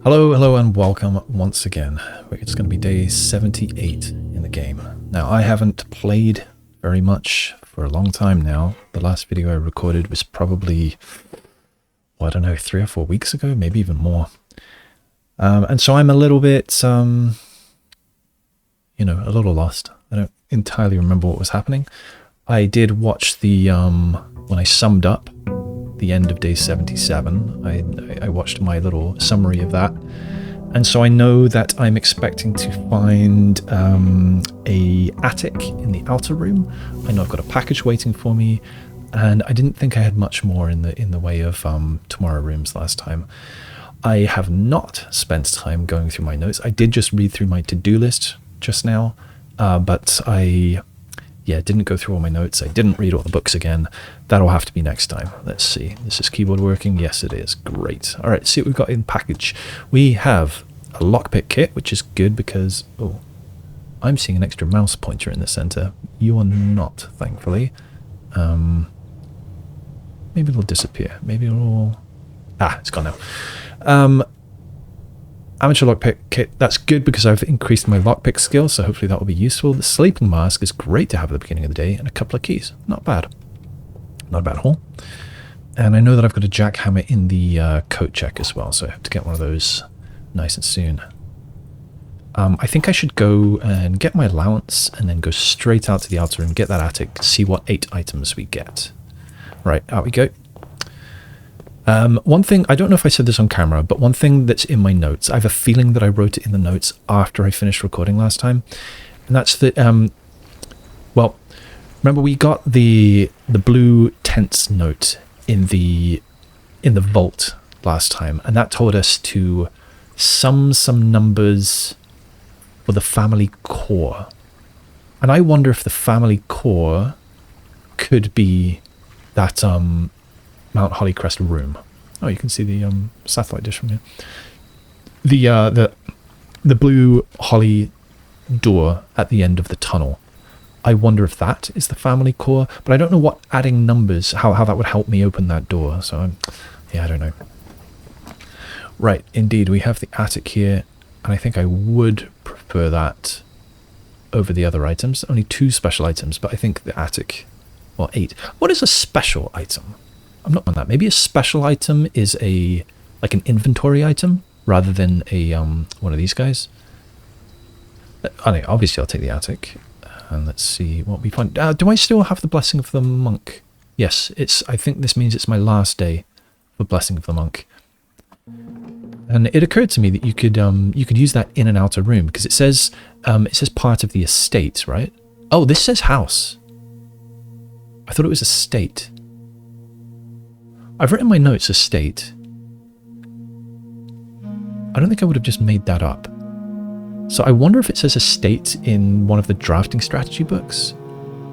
Hello, hello, and welcome once again. It's going to be day 78 in the game. Now, I haven't played very much for a long time now. The last video I recorded was probably, well, I don't know, 3 or 4 weeks ago, maybe even more. And so I'm a little bit, a little lost. I don't entirely remember what was happening. I did watch the, when I summed up the end of day 77, I watched my little summary of that, and so I know that I'm expecting to find a attic in the outer room. I know I've got a package waiting for me, and I didn't think I had much more in the way of tomorrow rooms last time. I have not spent time going through my notes. I did just read through my to-do list just now, but I didn't go through all my notes. I didn't read all the books again. That'll have to be next time. Let's see. This is keyboard working. Yes, it is. Great. All right, see what we've got in package. We have a lockpick kit, which is good because, oh, I'm seeing an extra mouse pointer in the center. You are not, thankfully. Maybe it'll disappear. Maybe it'll... Ah, it's gone now. Amateur lockpick kit, that's good because I've increased my lockpick skill, so hopefully that will be useful. The sleeping mask is great to have at the beginning of the day, and a couple of keys. Not bad. Not a bad haul. And I know that I've got a jackhammer in the coat check as well, so I have to get one of those nice and soon. I think I should go and get my allowance and then go straight out to the outer room, get that attic, see what 8 items we get. Right, out we go. One thing, I don't know if I said this on camera, but one thing that's in my notes, I have a feeling that I wrote it in the notes after I finished recording last time, and that's that, well, remember we got the blue tents note in the vault last time, and that told us to sum some numbers for the family core, and I wonder if the family core could be that, Mount Hollycrest room. Oh, you can see the satellite dish from here. The blue holly door at the end of the tunnel. I wonder if that is the family core, but I don't know what adding numbers, how that would help me open that door. So I don't know. Right, indeed, we have the attic here, and I think I would prefer that over the other items. Only 2 special items, but I think the attic, well, 8. What is a special item? I'm not on that. Maybe a special item is like an inventory item rather than a one of these guys. Obviously I'll take the attic, and let's see what we find. Do I still have the Blessing of the Monk? Yes, I think this means it's my last day for Blessing of the Monk. And it occurred to me that you could use that in an outer room because it says part of the estate, right? Oh, this says house. I thought it was estate. I've written my notes estate. I don't think I would have just made that up. So I wonder if it says estate in one of the drafting strategy books,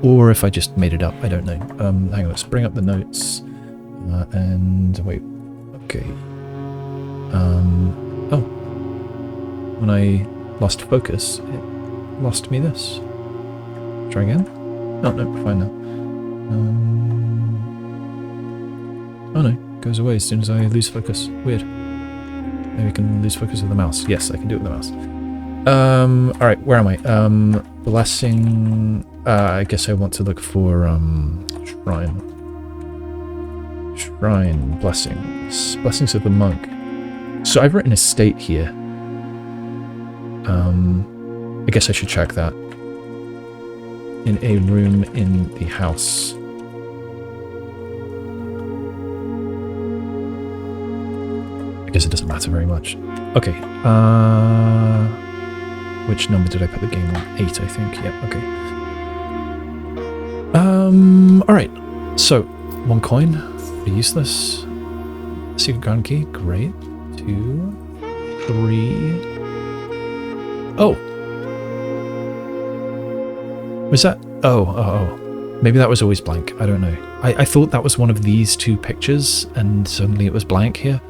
or if I just made it up. I don't know. Hang on, let's bring up the notes. And wait. Okay. Oh. When I lost focus, it lost me this. Try again? Oh, no, we're fine now. Oh no, goes away as soon as I lose focus. Weird. Maybe I can lose focus with the mouse. Yes, I can do it with the mouse. Alright, where am I? Blessing... I guess I want to look for, shrine. Shrine, blessings. Blessings of the monk. So I've written estate here. I guess I should check that. In a room in the house. I guess it doesn't matter very much. Okay. Which number did I put the game on? 8, I think. Yeah, okay. Alright. So, 1 coin. Pretty useless. Secret ground key. Great. 2, 3. Oh! Was that... Oh. Maybe that was always blank. I don't know. I thought that was one of these 2 pictures, and suddenly it was blank here.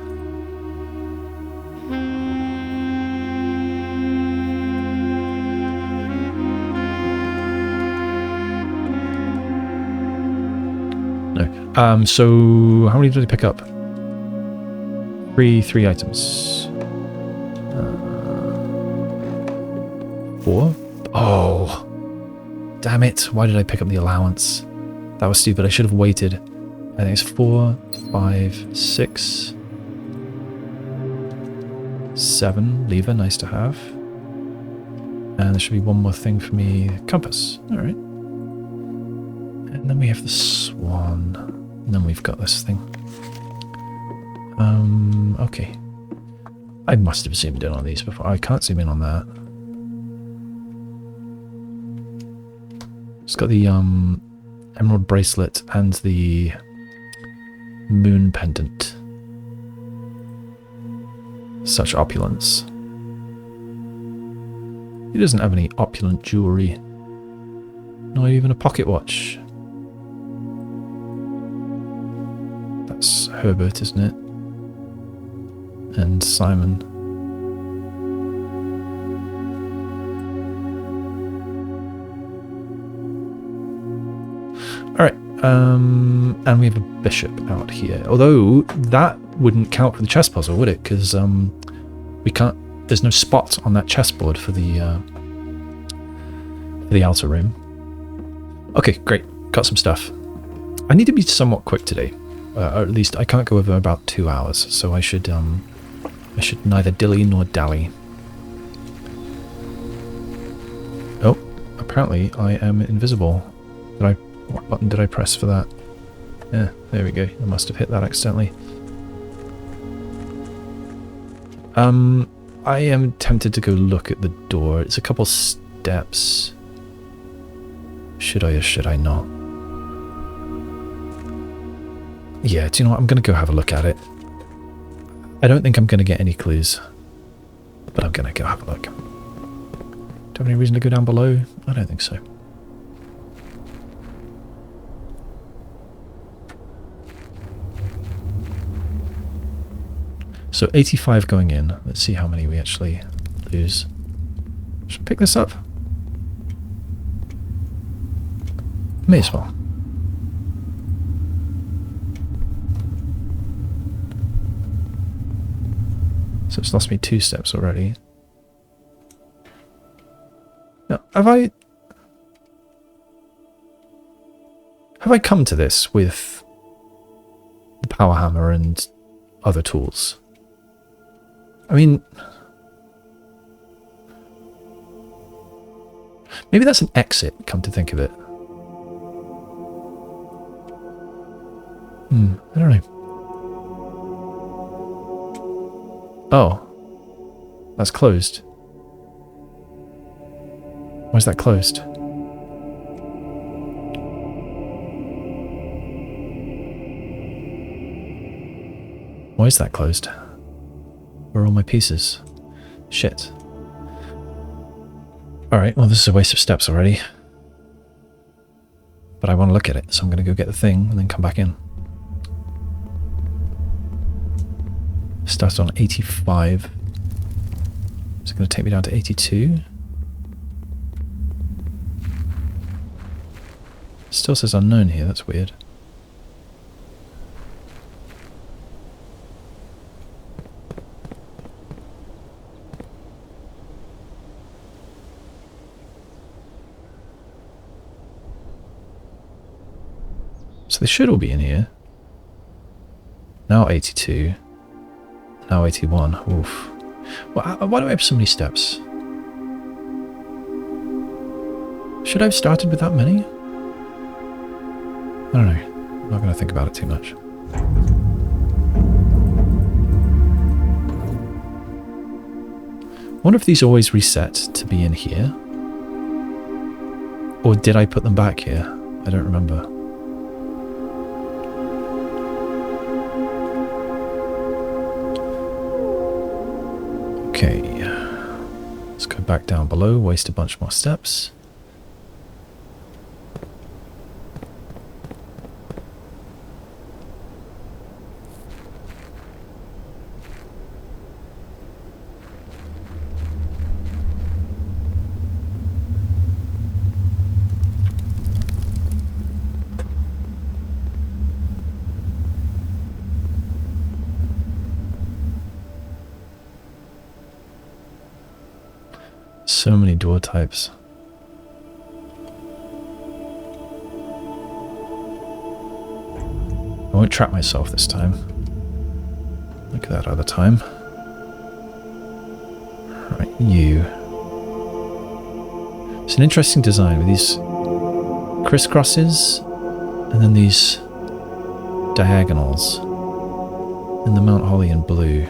So how many did I pick up? 3 items. damn it. Why did I pick up the allowance? That was stupid. I should have waited. I think it's 4, 5, 6, 7. Lever, nice to have. And there should be one more thing for me. Compass. Alright. And then we have the swan. And then we've got this thing. Okay. I must have zoomed in on these before. I can't zoom in on that. It's got the emerald bracelet and the moon pendant. Such opulence. He doesn't have any opulent jewellery. Not even a pocket watch. That's Herbert, isn't it? And Simon. Alright, and we have a bishop out here. Although, that wouldn't count for the chess puzzle, would it? Because we can't, there's no spot on that chessboard for the outer room. Okay, great. Got some stuff. I need to be somewhat quick today. Or at least I can't go over about 2 hours, so I should neither dilly nor dally. Oh, apparently I am invisible. What button did I press for that? Yeah, there we go. I must have hit that accidentally. I am tempted to go look at the door. It's a couple steps. Should I or should I not? Yeah, do you know what? I'm going to go have a look at it. I don't think I'm going to get any clues. But I'm going to go have a look. Do I have any reason to go down below? I don't think so. So 85 going in. Let's see how many we actually lose. Should I pick this up? May as well. So it's lost me 2 steps already. Now, have I come to this with the power hammer and other tools? I mean, maybe that's an exit, come to think of it. I don't know. Oh, that's closed. Why is that closed? Why is that closed? Where are all my pieces? Shit. Alright, well this is a waste of steps already. But I want to look at it, so I'm going to go get the thing and then come back in. Started on 85. It's going to take me down to 82. Still says unknown here, that's weird. So they should all be in here. Now 82. Now 81. Oof. Well, why do I have so many steps? Should I have started with that many? I don't know. I'm not going to think about it too much. I wonder if these always reset to be in here. Or did I put them back here? I don't remember. Okay, let's go back down below, waste a bunch more steps. So many door types. won't trap myself this time. Like that other time. Right, you. It's an interesting design with these crisscrosses and then these diagonals in the Mount Holly in blue.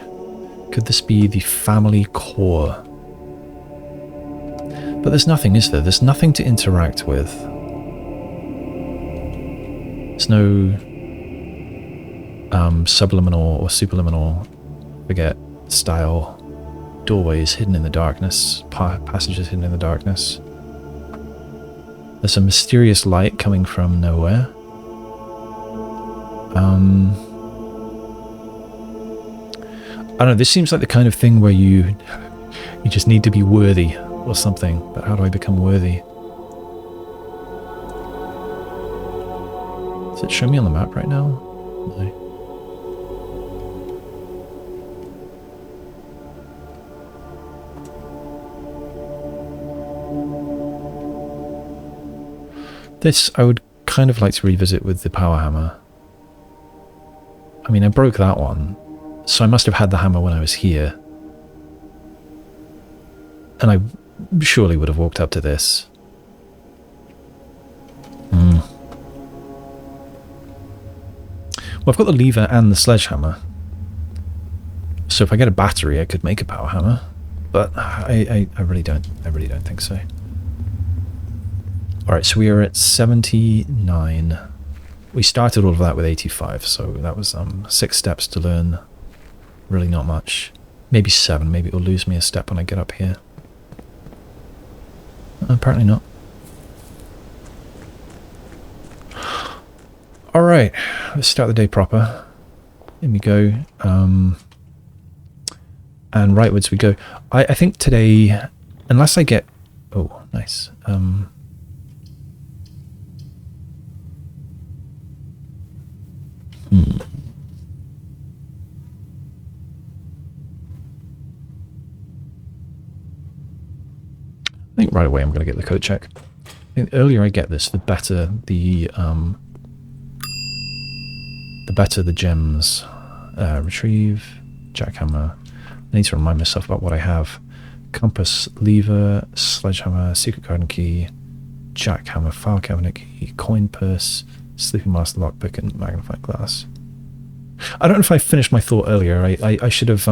Could this be the family core? But there's nothing, is there? There's nothing to interact with. There's no subliminal or superliminal, forget, style doorways hidden in the darkness, passages hidden in the darkness. There's a mysterious light coming from nowhere. I don't know, this seems like the kind of thing where you just need to be worthy or something, but how do I become worthy? Does it show me on the map right now? No. This I would kind of like to revisit with the power hammer. I mean, I broke that one, so I must have had the hammer when I was here. And I surely would have walked up to this. Well, I've got the lever and the sledgehammer. So if I get a battery, I could make a power hammer. But I really don't think so. Alright, so we are at 79. We started all of that with 85, so that was 6 steps to learn. Really not much. Maybe 7, maybe it'll lose me a step when I get up here. Apparently not. Alright, let's start the day proper. In we go. And rightwards we go. I think today, unless I get... Oh, nice. I think right away I'm going to get the code check. I think the earlier I get this, the better the gems. Retrieve, jackhammer. I need to remind myself about what I have. Compass, lever, sledgehammer, secret garden key, jackhammer, file cabinet key, coin purse, sleeping mask, lockpick, and magnifying glass. I don't know if I finished my thought earlier. I should have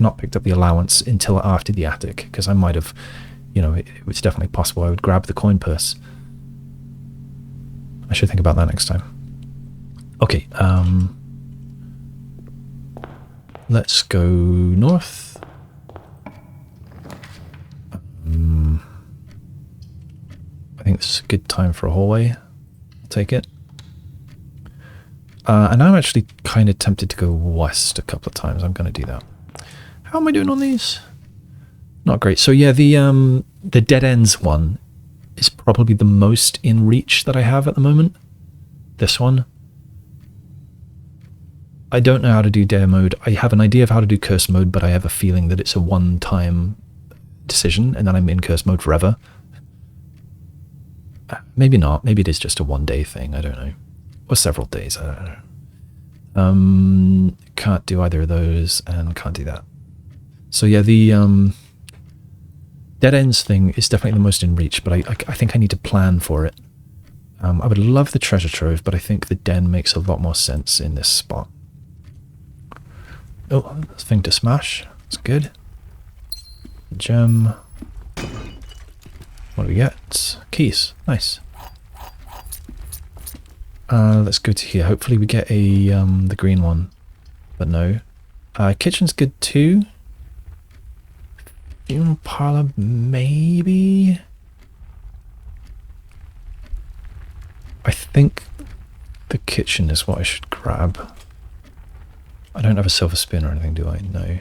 not picked up the allowance until after the attic, because I might have, you know, it was definitely possible I would grab the coin purse. I should think about that next time. Okay, let's go north. I think this is a good time for a hallway. I'll take it. And I'm actually kind of tempted to go west a couple of times. I'm going to do that. How am I doing on these? Not great. So yeah, the dead ends one is probably the most in reach that I have at the moment. This one. I don't know how to do dare mode. I have an idea of how to do curse mode, but I have a feeling that it's a one-time decision, and then I'm in curse mode forever. Maybe not. Maybe it is just a one-day thing. I don't know. Or several days. I don't know. Can't do either of those, and can't do that. So yeah, the dead ends thing is definitely the most in reach, but I think I need to plan for it. I would love the treasure trove, but I think the den makes a lot more sense in this spot. Oh, thing to smash. That's good. Gem. What do we get? Keys. Nice. Let's go to here. Hopefully we get a the green one. But no. Kitchen's good too. Funeral parlor, maybe? I think the kitchen is what I should grab. I don't have a silver spoon or anything, do I? No.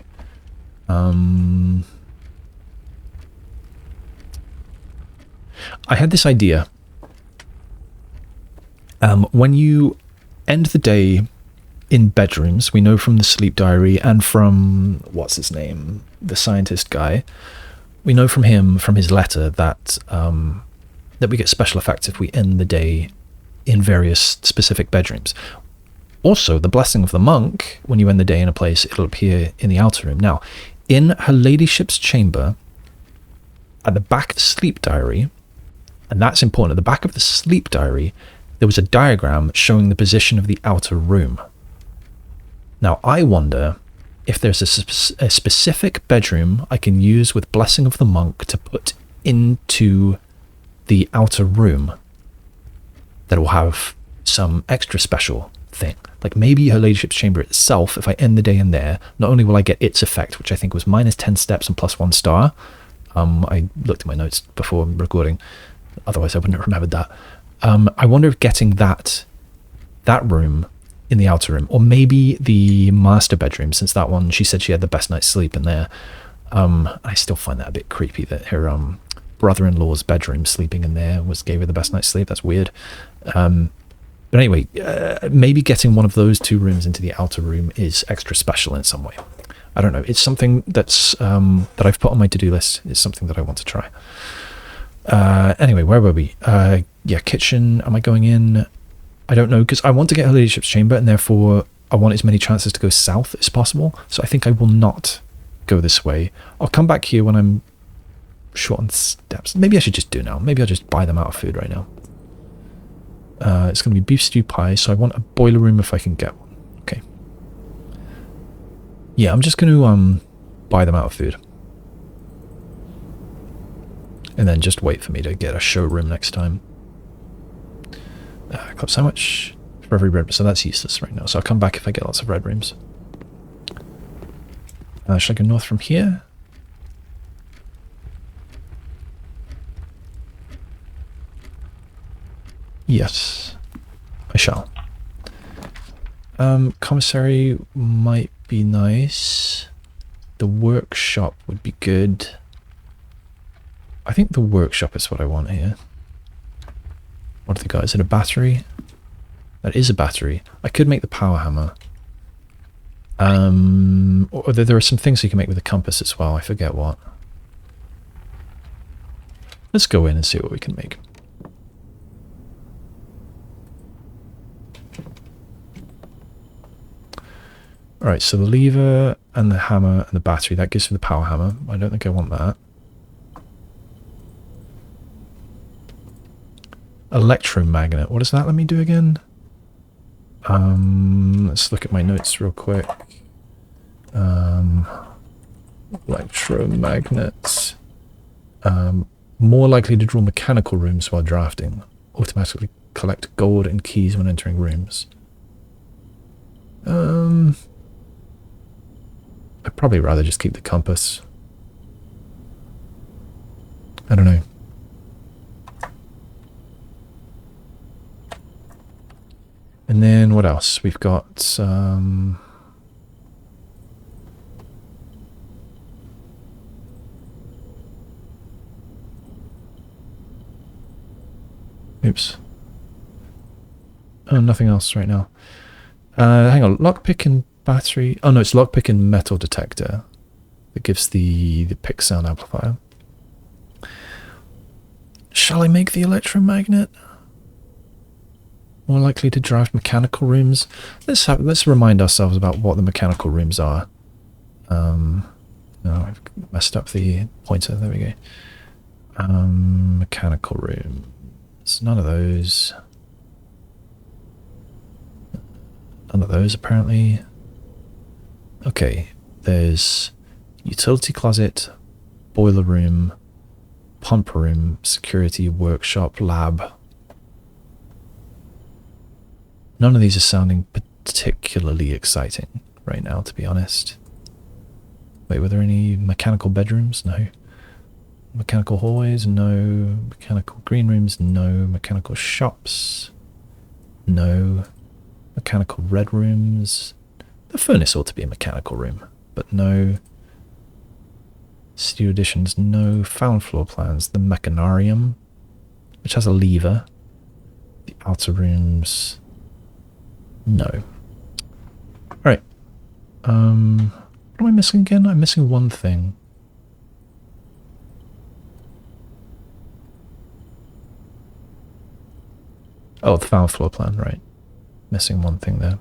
I had this idea. When you end the day in bedrooms, we know from the sleep diary and from, what's his name, the scientist guy, we know from him, from his letter, that that we get special effects if we end the day in various specific bedrooms. Also, the blessing of the monk, when you end the day in a place, it'll appear in the outer room. Now, in her ladyship's chamber, at the back of the sleep diary, and that's important, at the back of the sleep diary, there was a diagram showing the position of the outer room. Now, I wonder if there's a specific bedroom I can use with blessing of the monk to put into the outer room that will have some extra special thing. Like maybe her ladyship's chamber itself, if I end the day in there, not only will I get its effect, which I think was minus 10 steps and plus 1 star. I looked at my notes before recording, otherwise I wouldn't have remembered that. I wonder if getting that room in the outer room, or maybe the master bedroom, since that one, she said she had the best night's sleep in there. I still find that a bit creepy that her brother-in-law's bedroom sleeping in there gave her the best night's sleep. That's weird. But anyway, maybe getting one of those 2 rooms into the outer room is extra special in some way. I don't know. It's something that's that I've put on my to-do list. It's something that I want to try. Anyway, where were we? Yeah, kitchen. Am I going in? I don't know, because I want to get her ladyship's chamber, and therefore I want as many chances to go south as possible. So I think I will not go this way. I'll come back here when I'm short on steps. Maybe I should just do now. Maybe I'll just buy them out of food right now. It's going to be beef stew pie, so I want a boiler room if I can get one. Okay. Yeah, I'm just going to buy them out of food. And then just wait for me to get a showroom next time. Club sandwich for every red room, so that's useless right now. So I'll come back if I get lots of red rooms. Should I go north from here? Yes, I shall. Commissary might be nice. The workshop would be good. I think the workshop is what I want here. What have they got? Is it a battery? That is a battery. I could make the power hammer. Or there are some things you can make with a compass as well. I forget what. Let's go in and see what we can make. Alright, so the lever and the hammer and the battery, that gives me the power hammer. I don't think I want that. Electromagnet. What does that let me do again? Let's look at my notes real quick. Electromagnets. More likely to draw mechanical rooms while drafting. Automatically collect gold and keys when entering rooms. I'd probably rather just keep the compass. I don't know. And then what else? We've got oops. Oh, nothing else right now. Hang on, lockpick and battery. Oh no, it's lockpick and metal detector that gives the pick sound amplifier. Shall I make the electromagnet? More likely to drive mechanical rooms. Let's remind ourselves about what the mechanical rooms are. No, I've messed up the pointer. There we go. Mechanical rooms. None of those. None of those apparently. Okay, there's utility closet, boiler room, pump room, security, workshop, lab. None of these are sounding particularly exciting right now, to be honest. Wait, were there any mechanical bedrooms? No. Mechanical hallways? No. Mechanical green rooms? No. Mechanical shops? No. Mechanical red rooms? The furnace ought to be a mechanical room, but no. Studio additions? No. Found floor plans? The Mechanarium, which has a lever. The outer rooms? No. Alright. What am I missing again? I'm missing one thing. Oh, the found floor plan, right. Missing one thing there.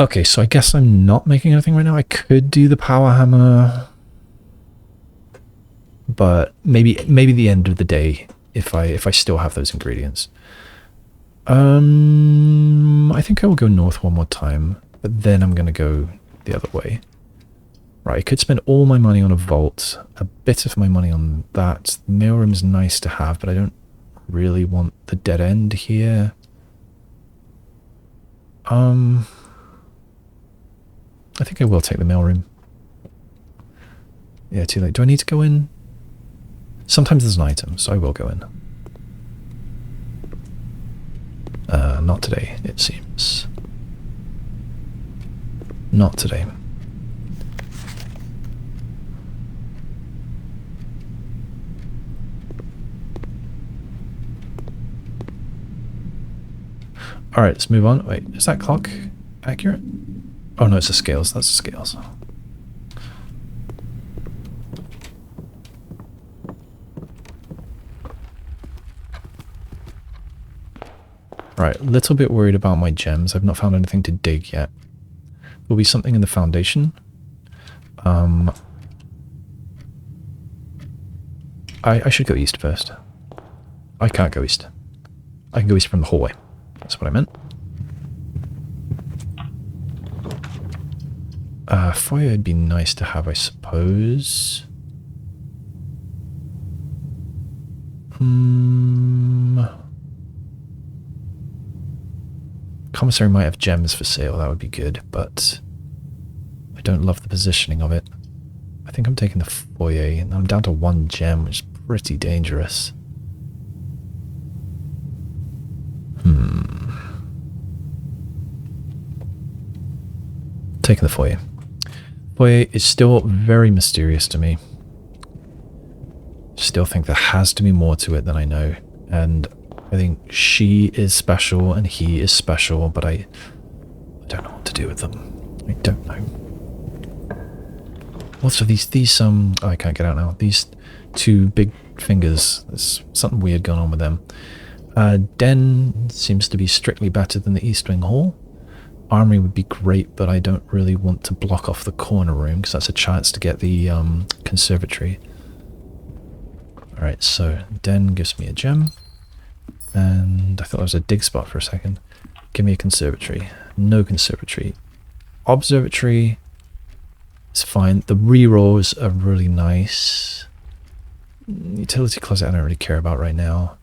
Okay, so I guess I'm not making anything right now. I could do the power hammer, but maybe the end of the day if I still have those ingredients. I think I will go north one more time, but then I'm gonna go the other way. Right, I could spend all my money on a vault, a bit of my money on that. The mailroom is nice to have, but I don't really want the dead end here. I think I will take the mailroom. Yeah, too late. Do I need to go in? Sometimes there's an item, so I will go in. Not today, it seems. Not today. Alright, let's move on. Wait, is that clock accurate? Oh no, it's the scales. That's the scales. Right, a little bit worried about my gems. I've not found anything to dig yet. There'll be something in the foundation. I should go east first. I can't go east. I can go east from the hallway. That's what I meant. Foyer would be nice to have, I suppose. Commissary might have gems for sale, that would be good, but I don't love the positioning of it. I think I'm taking the foyer, and I'm down to 1 gem, which is pretty dangerous. Taking the foyer. Foyer is still very mysterious to me. Still think there has to be more to it than I know, and I think she is special and he is special, but I don't know what to do with them. I don't know. Also, these oh, I can't get out now. These 2 big fingers. There's something weird going on with them. Den seems to be strictly better than the East Wing Hall. Armory would be great, but I don't really want to block off the corner room because that's a chance to get the conservatory. Alright, so Den gives me a gem. And I thought it was a dig spot for a second. Give me a conservatory. No conservatory. Observatory is fine. The rerolls are really nice. Utility closet I don't really care about right now.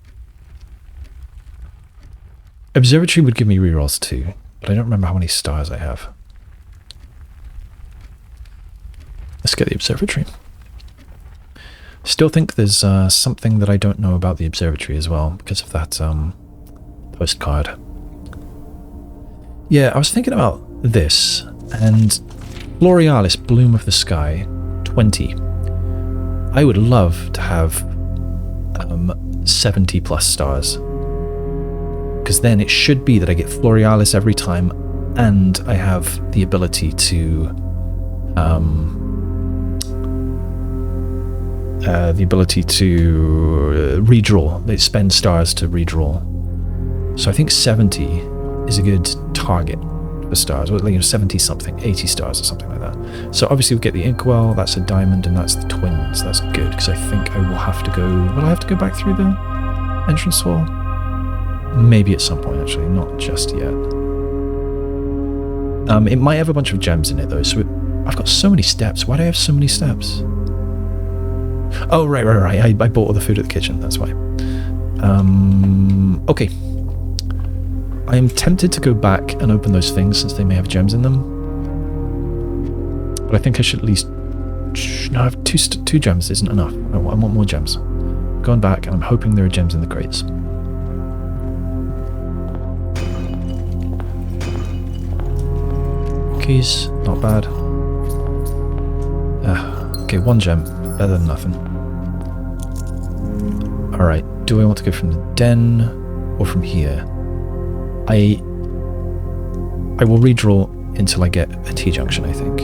Observatory would give me rerolls too, but I don't remember how many stars I have. Let's get the observatory. Still think there's something that I don't know about the observatory as well, because of that postcard. Yeah, I was thinking about this, and Florealis, Bloom of the Sky, 20. I would love to have 70 plus stars. Because then it should be that I get Florealis every time, and I have the ability to redraw. They spend stars to redraw. So I think 70 is a good target for stars, or 70 something, 80 stars or something like that. So obviously we get the Inkwell, that's a diamond, and that's the twins. That's good, because I think I will have to go... Will I have to go back through the entrance hall? Maybe at some point, actually, not just yet. It might have a bunch of gems in it, though, so I've got so many steps. Why do I have so many steps? Oh, right. I bought all the food at the kitchen, that's why. Okay. I am tempted to go back and open those things, since they may have gems in them. But I think I should at least... No, I have two gems isn't enough. I want more gems. Going back, and I'm hoping there are gems in the crates. Keys, not bad. Okay, 1 gem. Better than nothing. Alright, do I want to go from the den or from here? I will redraw until I get a T-junction, I think.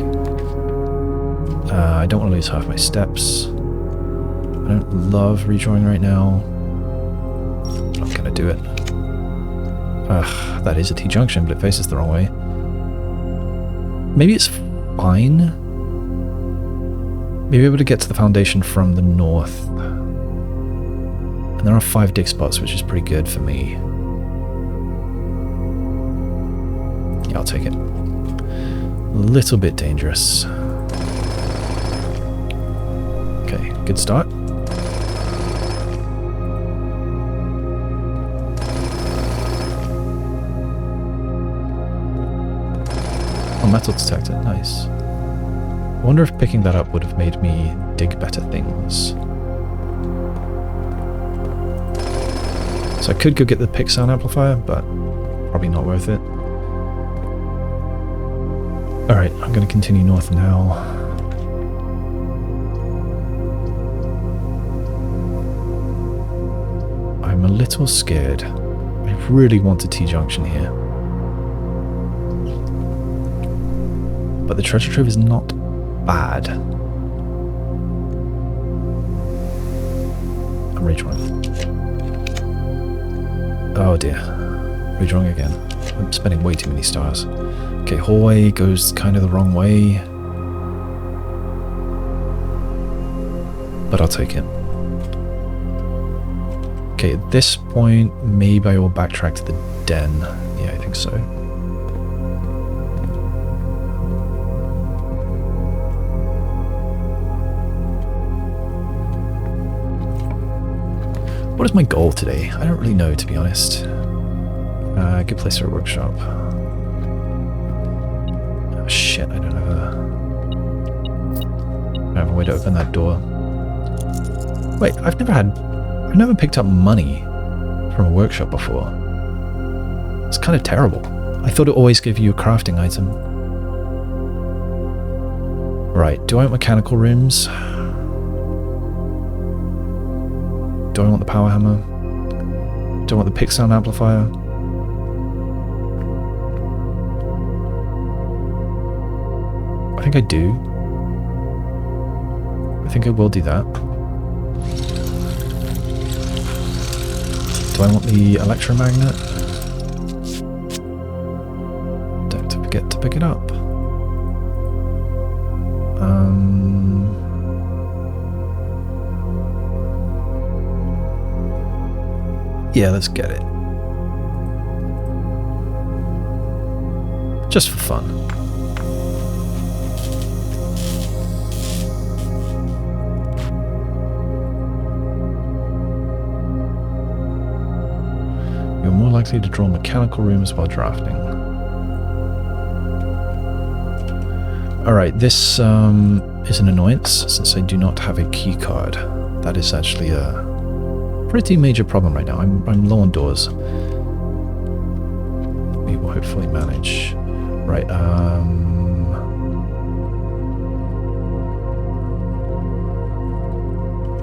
I don't want to lose half my steps. I don't love redrawing right now. I'm not going to do it. Ugh, that is a T-junction, but it faces the wrong way. Maybe it's fine. Maybe able to get to the foundation from the north. And there are 5 dig spots, which is pretty good for me. Yeah, I'll take it. A little bit dangerous. Okay, good start. Oh, metal detector, nice. I wonder if picking that up would have made me dig better things. So I could go get the pick sound amplifier, but probably not worth it. Alright, I'm going to continue north now. I'm a little scared. I really want a T-junction here. But the treasure trove is not bad. I'm redrawing. Oh dear. Redrawing again. I'm spending way too many stars. Okay, hallway goes kind of the wrong way. But I'll take it. Okay, at this point, maybe I will backtrack to the den. Yeah, I think so. What is my goal today? I don't really know, to be honest. Good place for a workshop. Oh shit, I don't have a way to open that door. Wait, I've never picked up money from a workshop before. It's kind of terrible. I thought it always gave you a crafting item. Right, do I want mechanical rooms? Do I want the power hammer? Do I want the pick sound amplifier? I think I do. I think I will do that. Do I want the electromagnet? Don't forget to pick it up. Yeah, let's get it. Just for fun. You're more likely to draw mechanical rooms while drafting. Alright, this is an annoyance since I do not have a key card. That is actually a pretty major problem right now. I'm low on doors. We will hopefully manage. Right,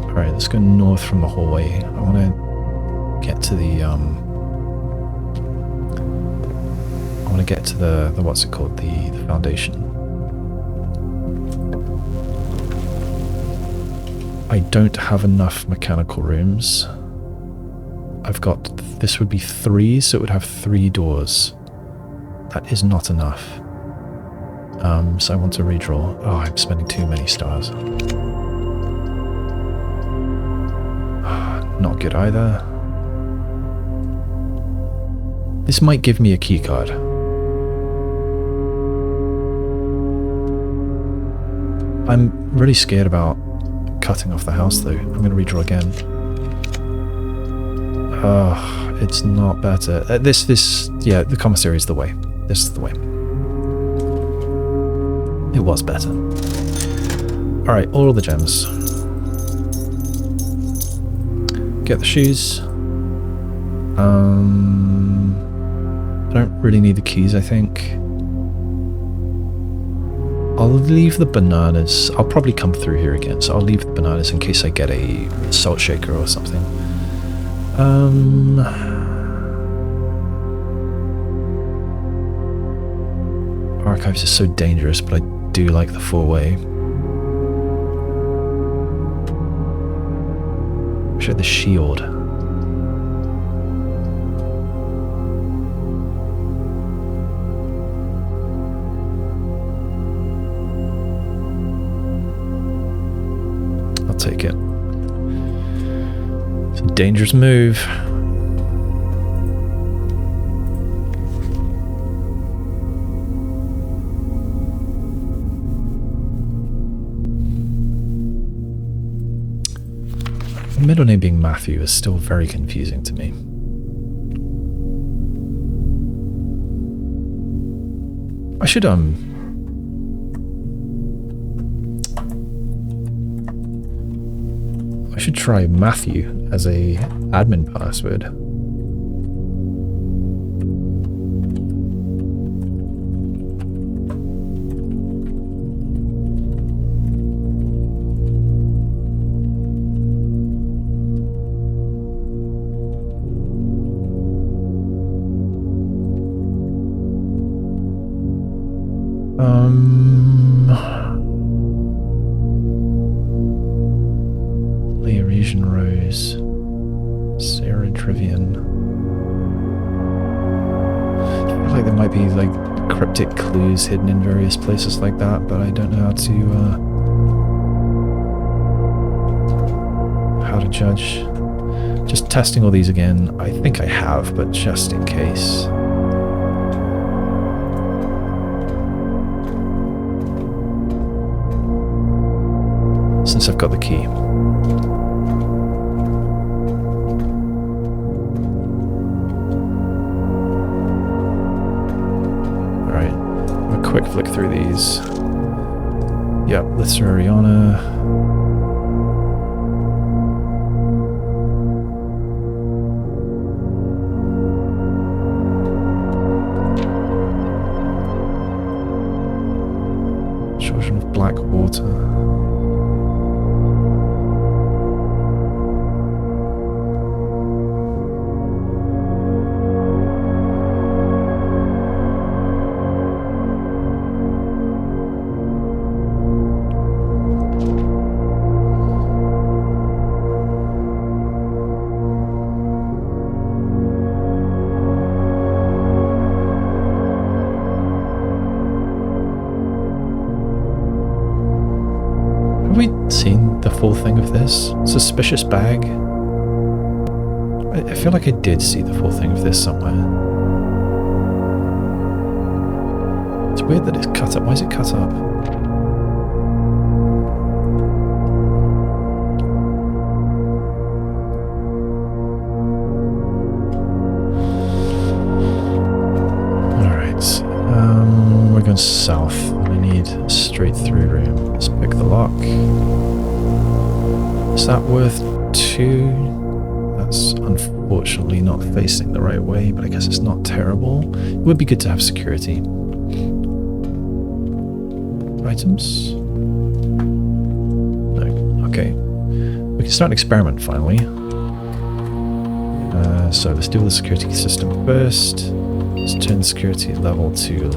alright, let's go north from the hallway. I want to get to the what's it called? The foundation. I don't have enough mechanical rooms. I've got, this would be 3, so it would have 3 doors. That is not enough. So I want to redraw. Oh, I'm spending too many stars. Not good either. This might give me a key card. I'm really scared about cutting off the house though. I'm going to redraw again. Oh, it's not better. Yeah, the commissary is the way. This is the way. It was better. Alright, all the gems. Get the shoes. I don't really need the keys, I think. I'll leave the bananas. I'll probably come through here again, so I'll leave the bananas in case I get a salt shaker or something. Archives is so dangerous, but I do like the 4-way. Wish I had the shield. take it. It's a dangerous move. The middle name being Matthew is still very confusing to me. I should try Matthew as a admin password. Leoresian Rose, Sarah Trivian. I feel like there might be like cryptic clues hidden in various places like that, but I don't know how to judge. Just testing all these again. I think I have, but just in case. Since I've got the key. Alright, a quick flick through these. Yep, Litherariana. Children of Black Water. Have we seen the full thing of this? Suspicious bag? I feel like I did see the full thing of this somewhere. It's weird that it's cut up. Why is it cut up? Alright. We're going south. I need a straight through room. Let's pick the lock. Is that worth 2? That's unfortunately not facing the right way, but I guess it's not terrible. It would be good to have security. Items? No. Okay. We can start an experiment finally. So let's do the security system first. Let's turn the security level to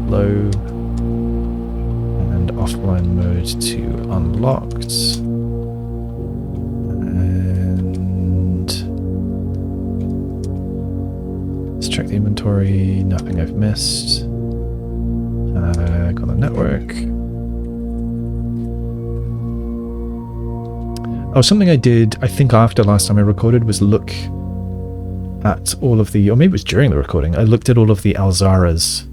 low, and offline mode to unlocked, and let's check the inventory. Nothing I've missed. Got the network. Oh, something I did, I think after last time I recorded, was look at all of the, or maybe it was during the recording, I looked at all of the Alzaras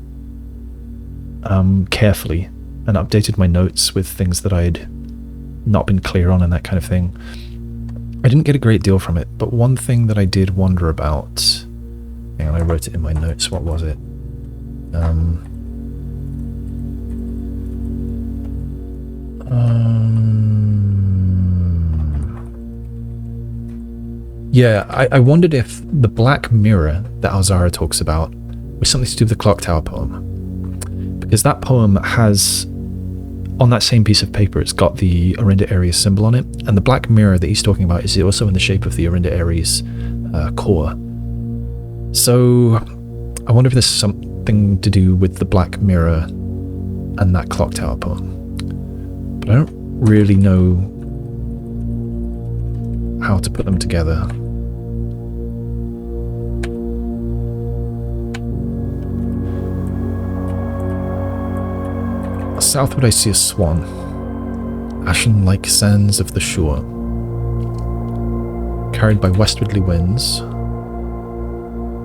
carefully and updated my notes with things that I'd not been clear on and that kind of thing. I didn't get a great deal from it, but one thing that I did wonder about, hang on, I wrote it in my notes, what was it? Yeah, I wondered if the black mirror that Alzara talks about was something to do with the Clock Tower poem. Because that poem has, on that same piece of paper, it's got the Orinda Aries symbol on it, and the black mirror that he's talking about is also in the shape of the Orinda Aries core. So I wonder if there's something to do with the black mirror and that Clock Tower poem. But I don't really know how to put them together. Southward I see a swan, ashen like sands of the shore, carried by westwardly winds,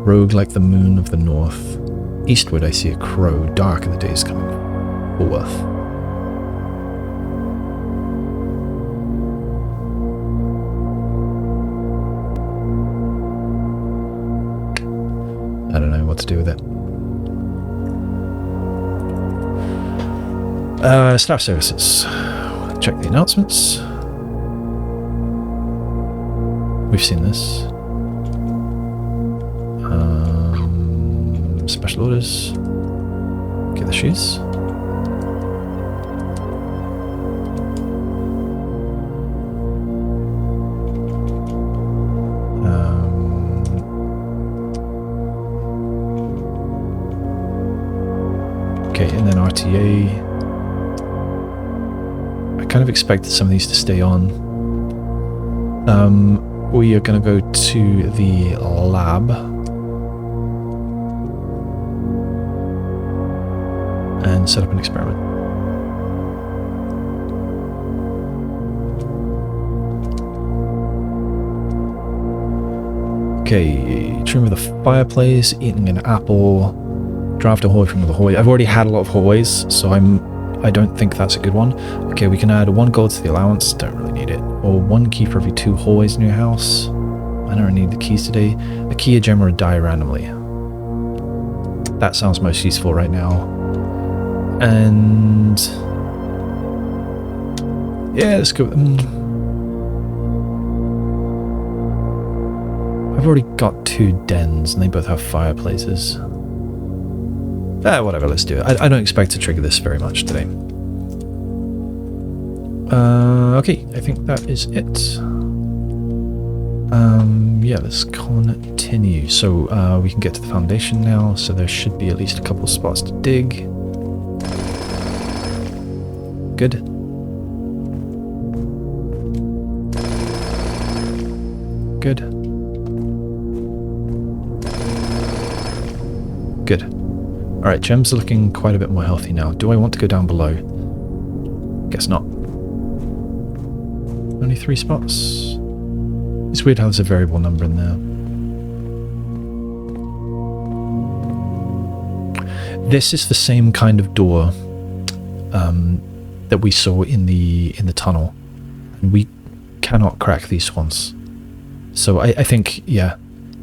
rogue like the moon of the north. Eastward I see a crow, dark are the days coming forth. I don't know what to do with it. Staff services. Check the announcements. We've seen this. Special orders. Get the shoes. Okay, and then RTA. I kind of expected some of these to stay on. We are going to go to the lab. And set up an experiment. Okay, trim with a fireplace, eating an apple, draft a Hoy from the Hoy. I've already had a lot of Hoys, so I don't think that's a good one. Okay, we can add 1 gold to the allowance, don't really need it. Or 1 key for every 2 Hoys in your house. I don't really need the keys today. The key, a gem, or a die randomly. That sounds most useful right now. And yeah, let's go. I've already got 2 dens and they both have fireplaces. Whatever, let's do it. I don't expect to trigger this very much today. Okay, I think that is it. Yeah, let's continue. So we can get to the foundation now, so there should be at least a couple of spots to dig. Good. Good. Good. Alright, gems are looking quite a bit more healthy now. Do I want to go down below? Guess not. Only 3 spots. It's weird how there's a variable number in there. This is the same kind of door that we saw in the tunnel, and we cannot crack these swans. So I think, yeah,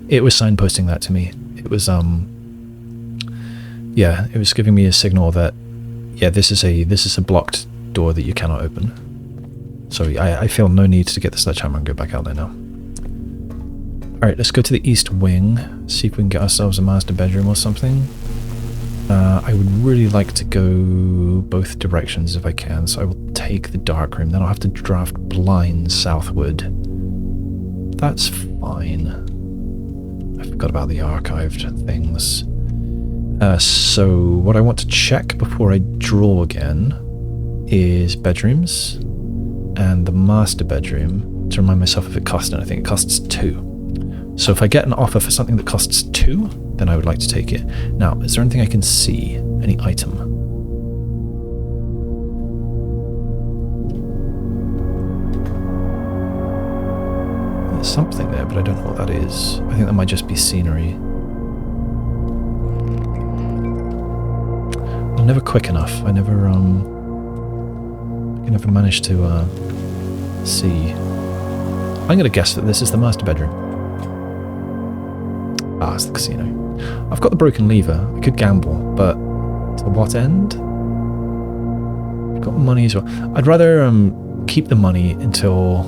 it was signposting that to me. It was yeah, it was giving me a signal that, yeah, this is a blocked door that you cannot open. So I feel no need to get the sledgehammer and go back out there now. All right, let's go to the east wing, see if we can get ourselves a master bedroom or something. I would really like to go both directions if I can, so I will take the darkroom. Then I'll have to draft blinds southward. That's fine. I forgot about the archived things. So what I want to check before I draw again is bedrooms and the master bedroom to remind myself if it costs anything. It costs 2. So if I get an offer for something that costs 2, then I would like to take it. Now, is there anything I can see? Any item? There's something there, but I don't know what that is. I think that might just be scenery. I'm never quick enough. I never managed to see. I'm going to guess that this is the master bedroom. Ah, it's the casino. I've got the broken lever. I could gamble, but to what end? I've got money as well. I'd rather keep the money until,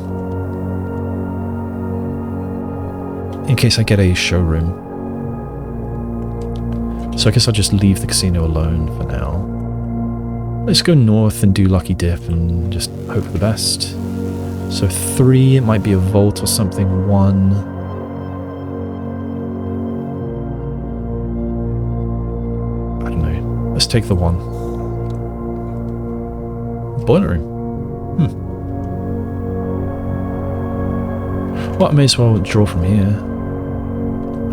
in case I get a showroom. So I guess I'll just leave the casino alone for now. Let's go north and do lucky dip and just hope for the best. So 3, it might be a vault or something. 1. Let's take the 1. Boiler room. Well, I may as well draw from here.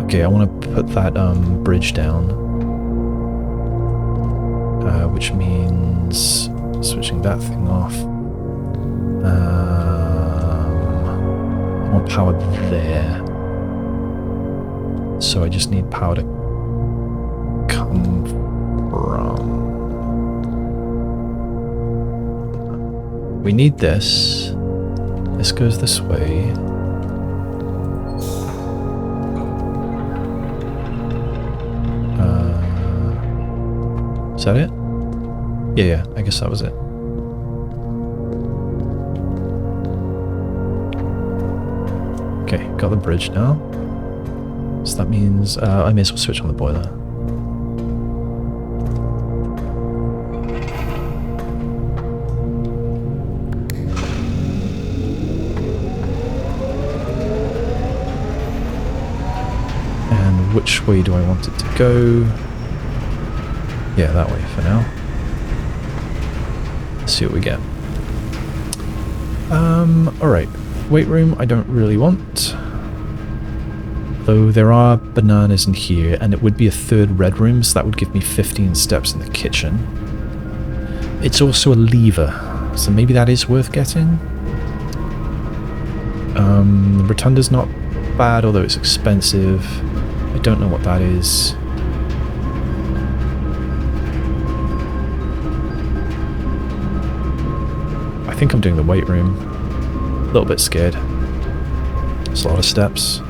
Okay, I want to put that bridge down. Which means means switching that thing off. I want power there. So I just need power to come from... We need this. This goes this way. Is that it? Yeah, I guess that was it. Okay, got the bridge now. So that means I may as well switch on the boiler. And which way do I want it to go? Yeah, that way for now. Let's see what we get. Alright. Weight room I don't really want. Though there are bananas in here, and it would be a third red room, so that would give me 15 steps in the kitchen. It's also a lever, so maybe that is worth getting. The Rotunda's not bad, although it's expensive. I don't know what that is. I think I'm doing the weight room. A little bit scared. It's a lot of steps.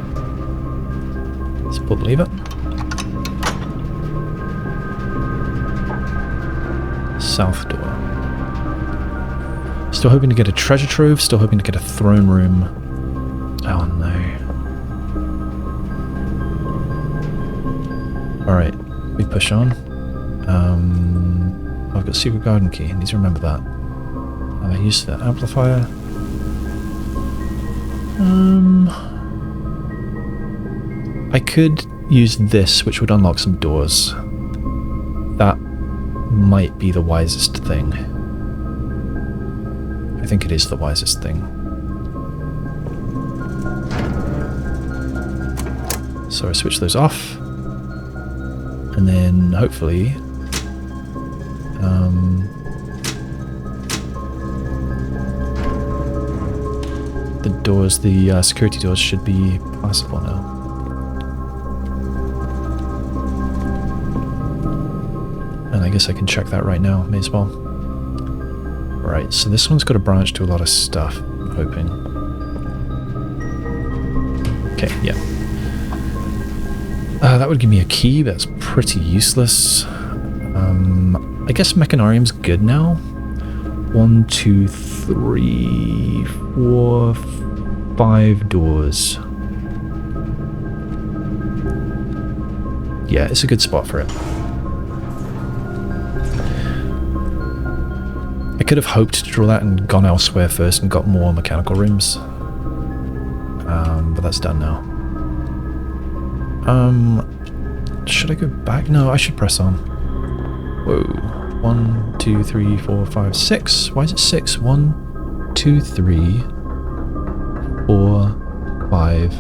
Let's pull the lever. South door. Still hoping to get a treasure trove, still hoping to get a throne room. Oh no. Alright, we push on. I've got secret garden key, I need to remember that. I use the amplifier. I could use this, which would unlock some doors. That might be the wisest thing. I think it is the wisest thing. So I switch those off. And then hopefully... the doors, the security doors should be passable now. And I guess I can check that right now, may as well. Right, so this one's got a branch to a lot of stuff, I'm hoping. Okay, yeah. That would give me a key, but that's pretty useless. I guess Mechanarium's good now. 1, 2, 3, 4, 5 doors. Yeah, it's a good spot for it. I could have hoped to draw that and gone elsewhere first and got more mechanical rooms. But that's done now. Should I go back? No, I should press on. Whoa. 1, 2, 3, 4, 5, 6. Why is it 6? 1, 2, 3, 4, 5,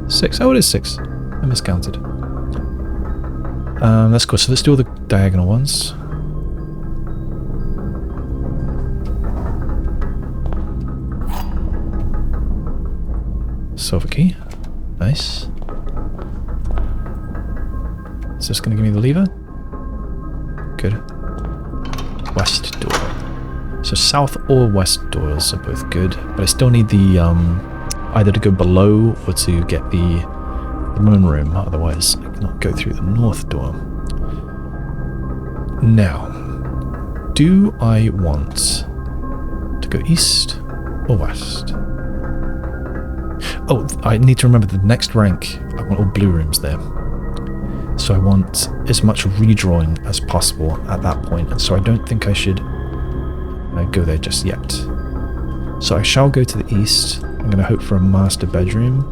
6. Oh, it is 6. I miscounted. That's cool. So let's do all the diagonal ones. Silver key. Nice. Is this going to give me the lever? Good. West door. So south or west doors are both good, but I still need the either to go below or to get the moon room, otherwise I cannot go through the north door. Now, do I want to go east or west? Oh, I need to remember the next rank, I want all blue rooms there. So I want as much redrawing as possible at that point, and so I don't think I should go there just yet. So I shall go to the east. I'm going to hope for a master bedroom.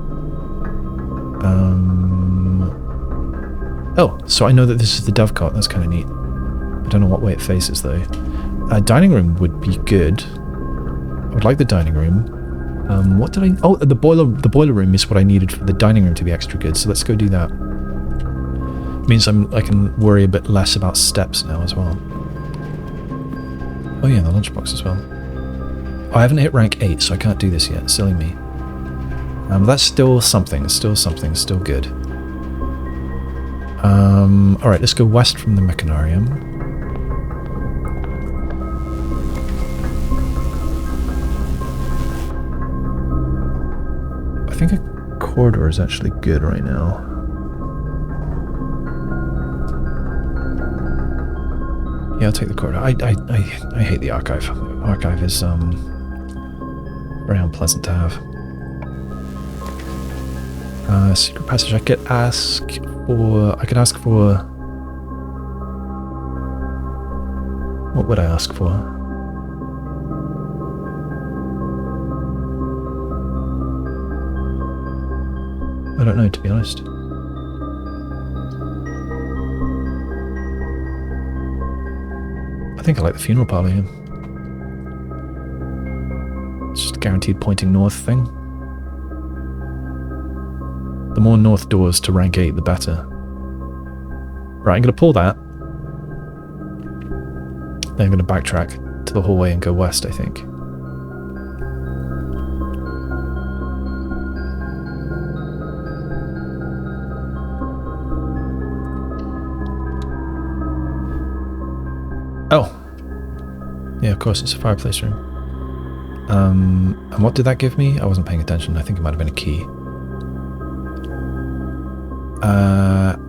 Oh, so I know that this is the dovecot. That's kind of neat. I don't know what way it faces though. Dining room would be good. I would like the dining room. What did I... Oh, the boiler room is what I needed for the dining room to be extra good, so let's go do that. Means I can worry a bit less about steps now as well. Oh yeah, the lunchbox as well. I haven't hit rank 8, so I can't do this yet. Silly me. That's still something, still good. Alright, let's go west from the Mechanarium. I think a corridor is actually good right now. Yeah, I'll take the corridor. I hate the archive. Archive is very unpleasant to have. Secret passage. I could ask for. What would I ask for? I don't know, to be honest. I think I like the funeral parlor here. It's just a guaranteed pointing north thing. The more north doors to rank 8, the better. Right, I'm going to pull that. Then I'm going to backtrack to the hallway and go west, I think. Oh. Yeah, of course, it's a fireplace room. And what did that give me? I wasn't paying attention. I think it might have been a key.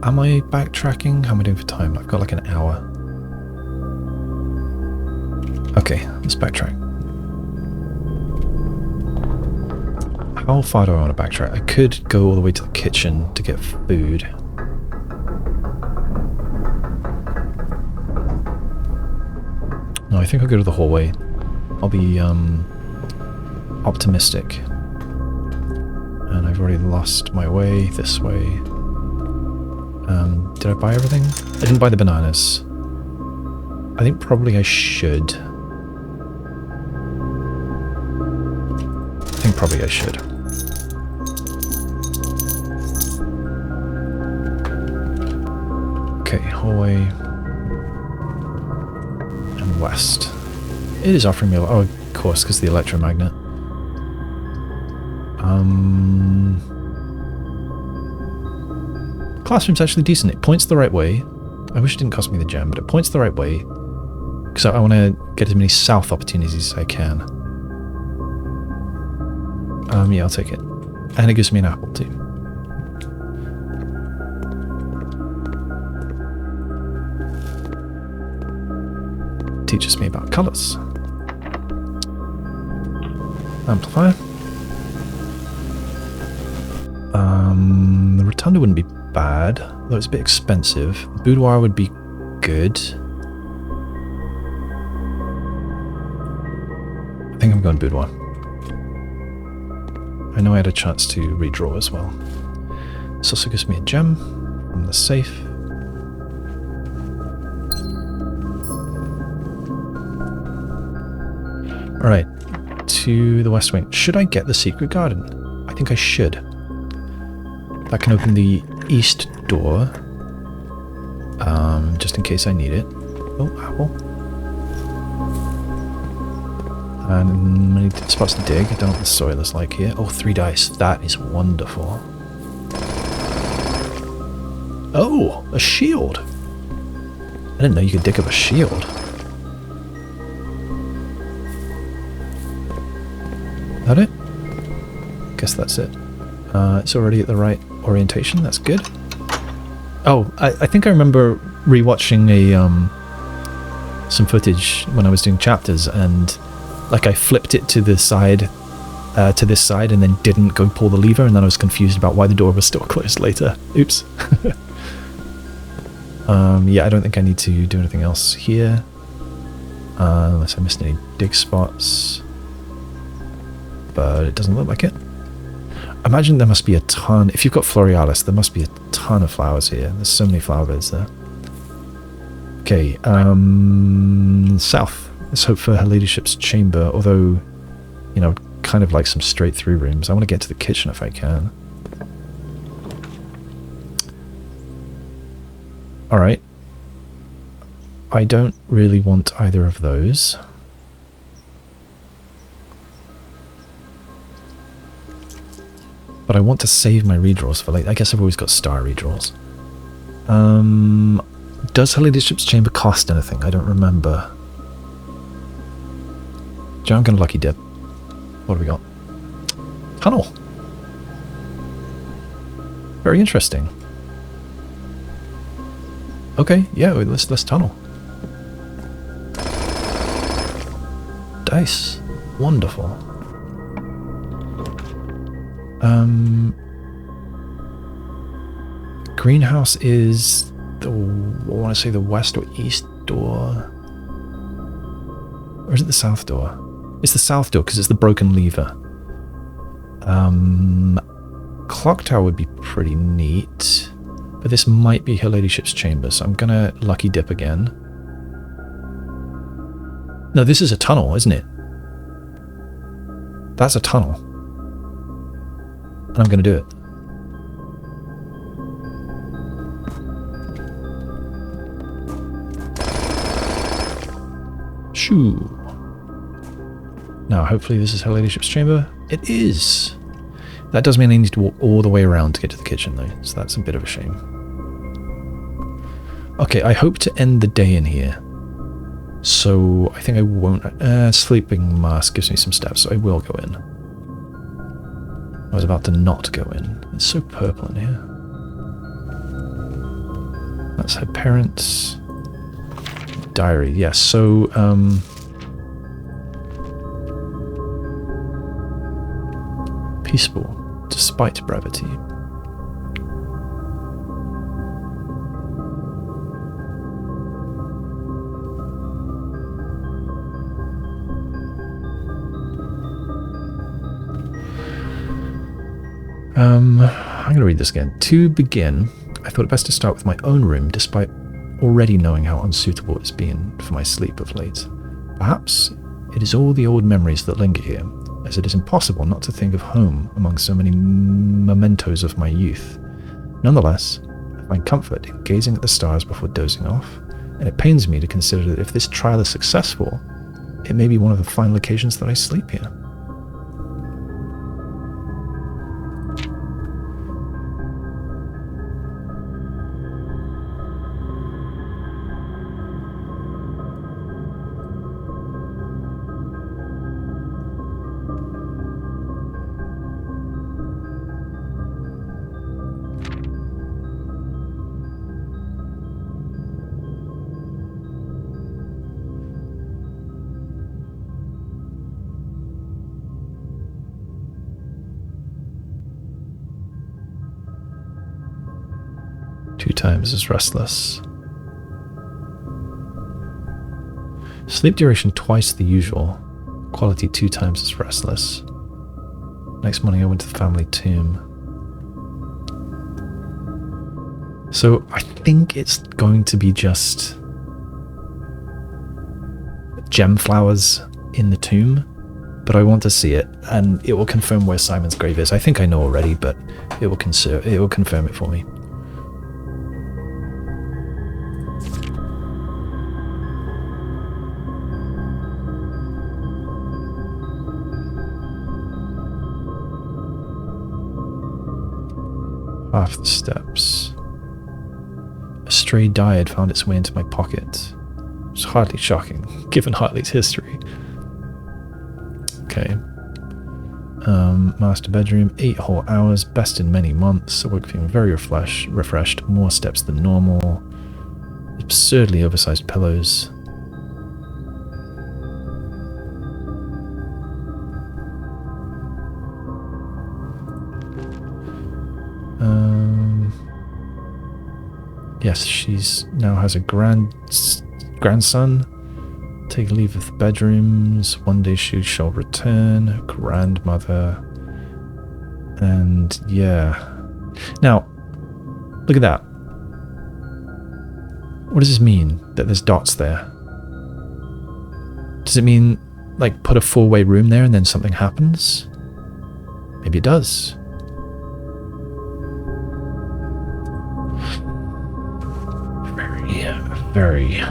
Am I backtracking? How am I doing for time? I've got like an hour. Okay, let's backtrack. How far do I want to backtrack? I could go all the way to the kitchen to get food. No, I think I'll go to the hallway. I'll be optimistic. And I've already lost my way this way. Did I buy everything? I didn't buy the bananas. I think probably I should. I think probably I should. Okay, hallway. And west. It is offering me a lot. Oh, of course, because the electromagnet. Classroom's actually decent. It points the right way. I wish it didn't cost me the gem, but it points the right way. Because I want to get as many south opportunities as I can. Yeah, I'll take it. And it gives me an apple too. Teaches me about colours. Amplifier. The Rotunda wouldn't be bad, though it's a bit expensive. Boudoir would be good. I think I'm going Boudoir. I know I had a chance to redraw as well. This also gives me a gem from the safe. Alright, to the west wing. Should I get the secret garden? I think I should. That can open the east door. Just in case I need it. Oh, apple. And many spots to dig. I don't know what the soil is like here. Oh, 3 dice. That is wonderful. Oh, a shield. I didn't know you could dig up a shield. Is that it? Guess that's it. It's already at the right orientation. That's good. Oh, I think I remember rewatching some footage when I was doing chapters, and like I flipped it to the side, to this side, and then didn't go pull the lever, and then I was confused about why the door was still closed later. Oops. Yeah, I don't think I need to do anything else here, unless I missed any dig spots. But it doesn't look like it. Imagine there must be a ton. If you've got Florealis, there must be a ton of flowers here. There's so many flower beds there. Okay, south. Let's hope for her ladyship's chamber, although, you know, kind of like some straight through rooms. I want to get to the kitchen if I can. Alright. I don't really want either of those. But I want to save my redraws for later. I guess I've always got star redraws. Does her ladyship's chamber cost anything? I don't remember. Junk and lucky dip. What have we got? Tunnel. Very interesting. Okay, yeah, let's tunnel. Dice. Wonderful. Greenhouse is the, I want to say the west or east door. Or is it the south door? It's the south door because it's the broken lever. Clock tower would be pretty neat. But this might be her ladyship's chamber, so I'm gonna lucky dip again. No, this is a tunnel, isn't it? That's a tunnel. And I'm gonna do it. Shoo. Now, hopefully this is her ladyship's chamber. It is. That does mean I need to walk all the way around to get to the kitchen, though, so that's a bit of a shame. Okay, I hope to end the day in here. So, I think I won't... sleeping mask gives me some steps, so I will go in. I was about to not go in. It's so purple in here. That's her parents' diary. Yes, so, peaceful, despite brevity. I'm going to read this again. To begin, I thought it best to start with my own room, despite already knowing how unsuitable it's been for my sleep of late. Perhaps it is all the old memories that linger here, as it is impossible not to think of home among so many mementos of my youth. Nonetheless, I find comfort in gazing at the stars before dozing off, and it pains me to consider that if this trial is successful, it may be one of the final occasions that I sleep here. Two times as restless. Sleep duration twice the usual. Quality 2 times as restless. Next morning I went to the family tomb. So I think it's going to be just gem flowers in the tomb, but I want to see it, and it will confirm where Simon's grave is. I think I know already, but it will confirm it for me. Half the steps. A stray die had found its way into my pocket. It's hardly shocking, given Hartley's history. Okay. Master bedroom, 8 whole hours, best in many months. I woke feeling very refreshed, more steps than normal. Absurdly oversized pillows. Yes, she's now has a grandson. Take leave of the bedrooms. One day she shall return. Her grandmother. And yeah. Now, look at that. What does this mean that there's dots there? Does it mean, like, put a 4-way room there and then something happens? Maybe it does. Very.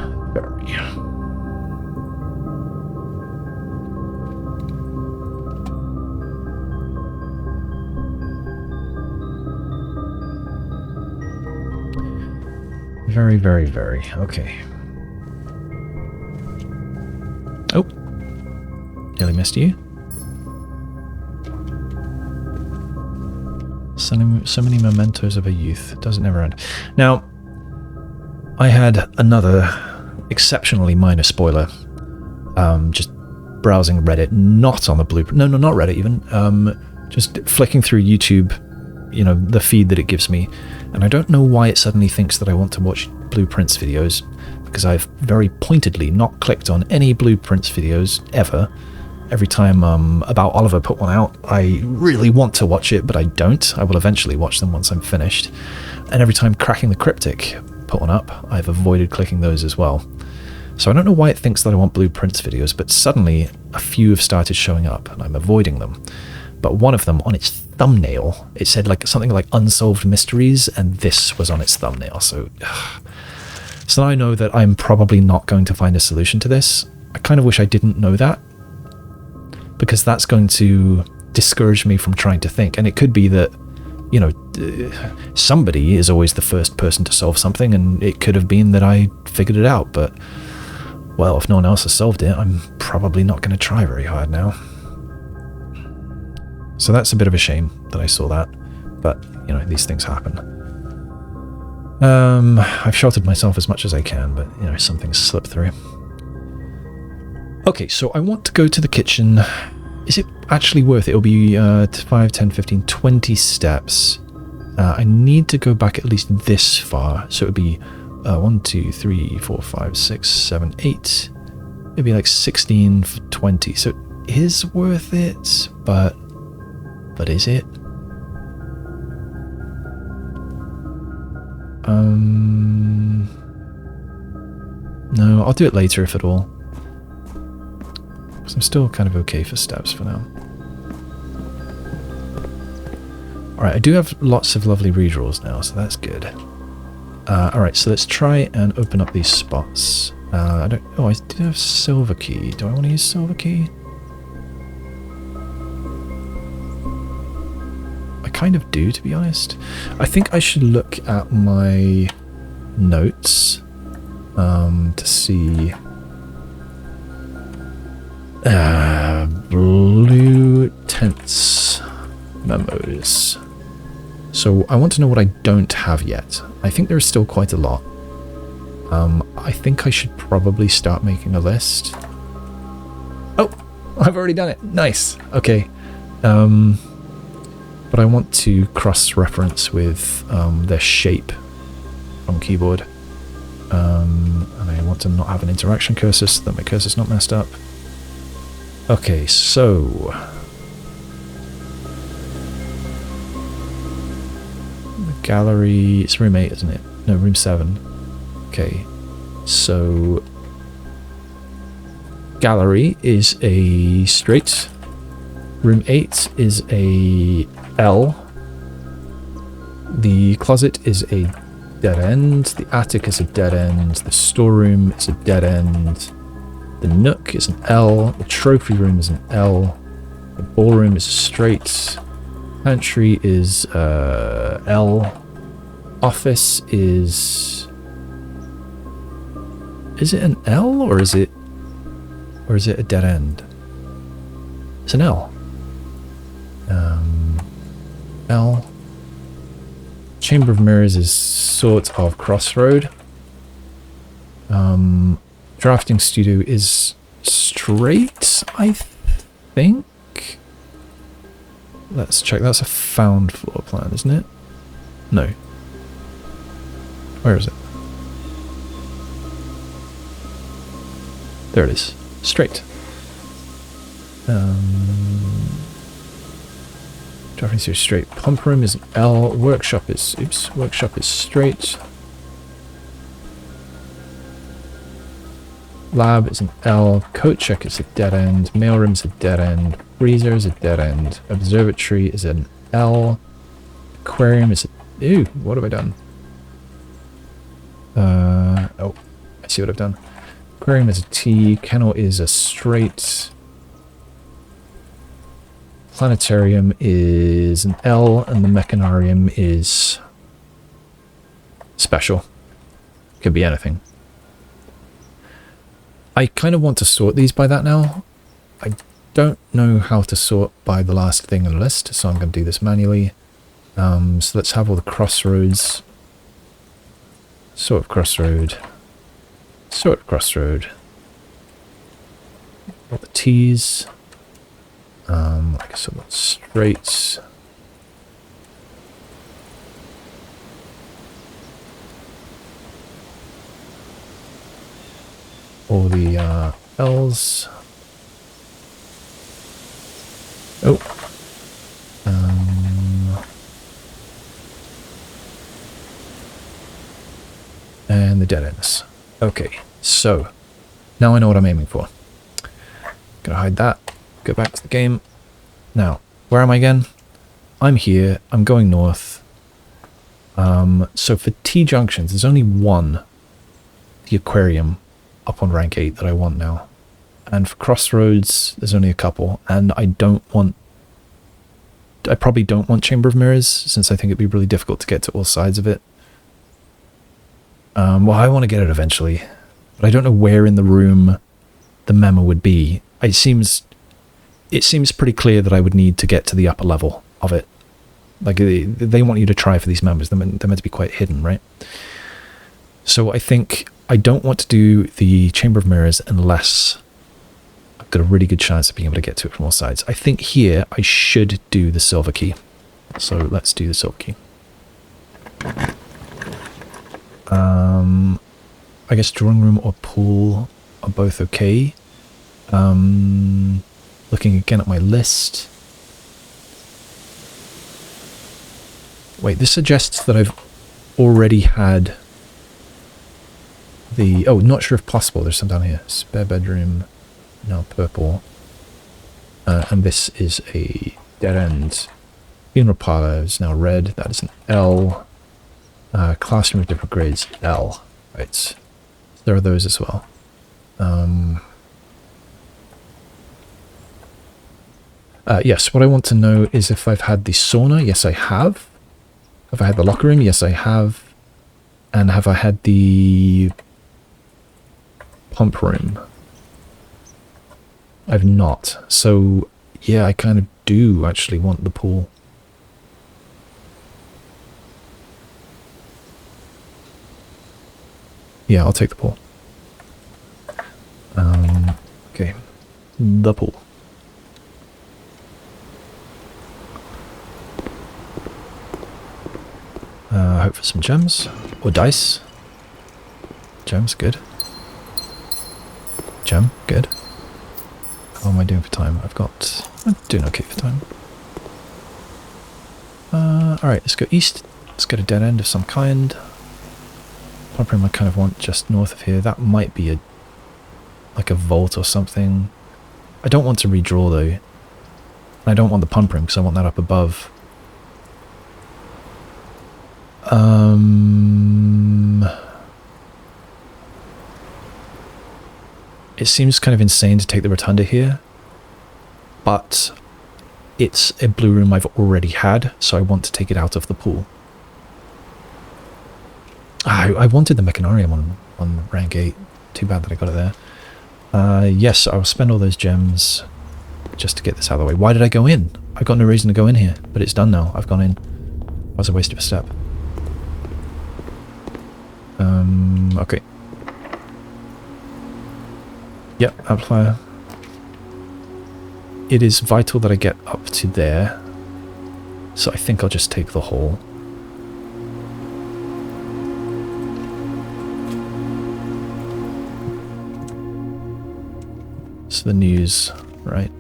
Very, very, very. Okay. Oh. Nearly missed you. So many mementos of a youth. Doesn't never end. Now, I had another exceptionally minor spoiler. Just browsing Reddit, not on the blueprint. No, not Reddit even. Just flicking through YouTube, you know, the feed that it gives me. And I don't know why it suddenly thinks that I want to watch Blueprints videos, because I've very pointedly not clicked on any Blueprints videos ever. Every time About Oliver put one out, I really want to watch it, but I don't. I will eventually watch them once I'm finished. And every time Cracking the Cryptic put one up, I've avoided clicking those as well. So I don't know why it thinks that I want Blueprints videos, but suddenly a few have started showing up, and I'm avoiding them. But one of them, on its thumbnail, it said like something like Unsolved Mysteries, and this was on its thumbnail. So now I know that I'm probably not going to find a solution to this. I kind of wish I didn't know that, because that's going to discourage me from trying to think. And it could be that, you know, somebody is always the first person to solve something, and it could have been that I figured it out. But, well, if no one else has solved it, I'm probably not going to try very hard now. So that's a bit of a shame that I saw that. But, you know, these things happen. I've shotted myself as much as I can, but, you know, some things slip through. Okay, so I want to go to the kitchen. Is it actually worth it? It'll be 5, 10, 15, 20 steps. I need to go back at least this far. So it would be 1, 2, 3, 4, 5, 6, 7, 8. It'd be like 16 for 20. So it is worth it, but is it? No, I'll do it later if at all. I'm still kind of okay for steps for now. Alright, I do have lots of lovely redraws now, so that's good. Alright, so let's try and open up these spots. I do have silver key. Do I want to use silver key? I kind of do, to be honest. I think I should look at my notes to see... blue tents memos. So I want to know what I don't have yet. I think there's still quite a lot. I think I should probably start making a list. Oh, I've already done it. Nice. Okay. But I want to cross-reference with their shape on keyboard. And I want to not have an interaction cursor so that my cursor's not messed up. Okay, so the gallery, it's room 8, isn't it? No, room 7. Okay, so gallery is a straight, room 8 is a L, the closet is a dead end, the attic is a dead end, the storeroom is a dead end, the nook is an L, the trophy room is an L, the ballroom is straight, pantry is L, office is it an L or is it a dead end? It's an L. L. Chamber of Mirrors is sort of crossroad. Drafting studio is straight, I think. Let's check. That's a found floor plan, isn't it? No. Where is it? There it is. Straight. Drafting studio straight. Pump room is an L. Workshop is straight. Lab is an L, coat check is a dead end, mailroom is a dead end, freezer is a dead end, observatory is an L, aquarium is a... Ew, what have I done? Oh, I see what I've done. Aquarium is a T, kennel is a straight, planetarium is an L, and the mechanarium is special. Could be anything. I kind of want to sort these by that now. I don't know how to sort by the last thing on the list, so I'm going to do this manually. So let's have all the crossroads. Sort of crossroad. Sort of crossroad. All the T's. I guess I'll straights. All the L's. Oh. And the dead ends. Okay, so now I know what I'm aiming for. Gonna hide that. Go back to the game. Now, where am I again? I'm here. I'm going north. So for T-junctions, there's only one. The aquarium up on rank 8 that I want now. And for crossroads, there's only a couple. And I probably don't want Chamber of Mirrors, since I think it'd be really difficult to get to all sides of it. Well, I want to get it eventually. But I don't know where in the room the memo would be. It seems pretty clear that I would need to get to the upper level of it. Like, they want you to try for these memos. They're meant to be quite hidden, right? So I think I don't want to do the Chamber of Mirrors unless I've got a really good chance of being able to get to it from all sides. I think here I should do the silver key. So let's do the silver key. I guess drawing room or pool are both okay. Looking again at my list. Wait, this suggests that I've already had the... Oh, not sure if possible. There's some down here. Spare bedroom. Now purple. And this is a dead end. Funeral parlor is now red. That is an L. Classroom of different grades. L. Right. There are those as well. Yes, what I want to know is if I've had the sauna. Yes, I have. Have I had the locker room? Yes, I have. And have I had the pump room? I've not. So, yeah, I kind of do actually want the pool. Yeah, I'll take the pool. Okay. The pool. Hope for some gems. Or dice. Gems, good. Gem, good. How am I doing for time? I'm doing okay for time. Alright, let's go east. Let's get a dead end of some kind. Pump room I kind of want just north of here. That might be like a vault or something. I don't want to redraw though. I don't want the pump room because I want that up above. It seems kind of insane to take the Rotunda here, but it's a blue room I've already had, so I want to take it out of the pool. I wanted the Mechanarium on rank 8. Too bad that I got it there. Yes, I'll spend all those gems just to get this out of the way. Why did I go in? I've got no reason to go in here, but it's done now. I've gone in. That was a waste of a step. Okay. Yep, amplifier. It is vital that I get up to there, so I think I'll just take the whole. So the news, right?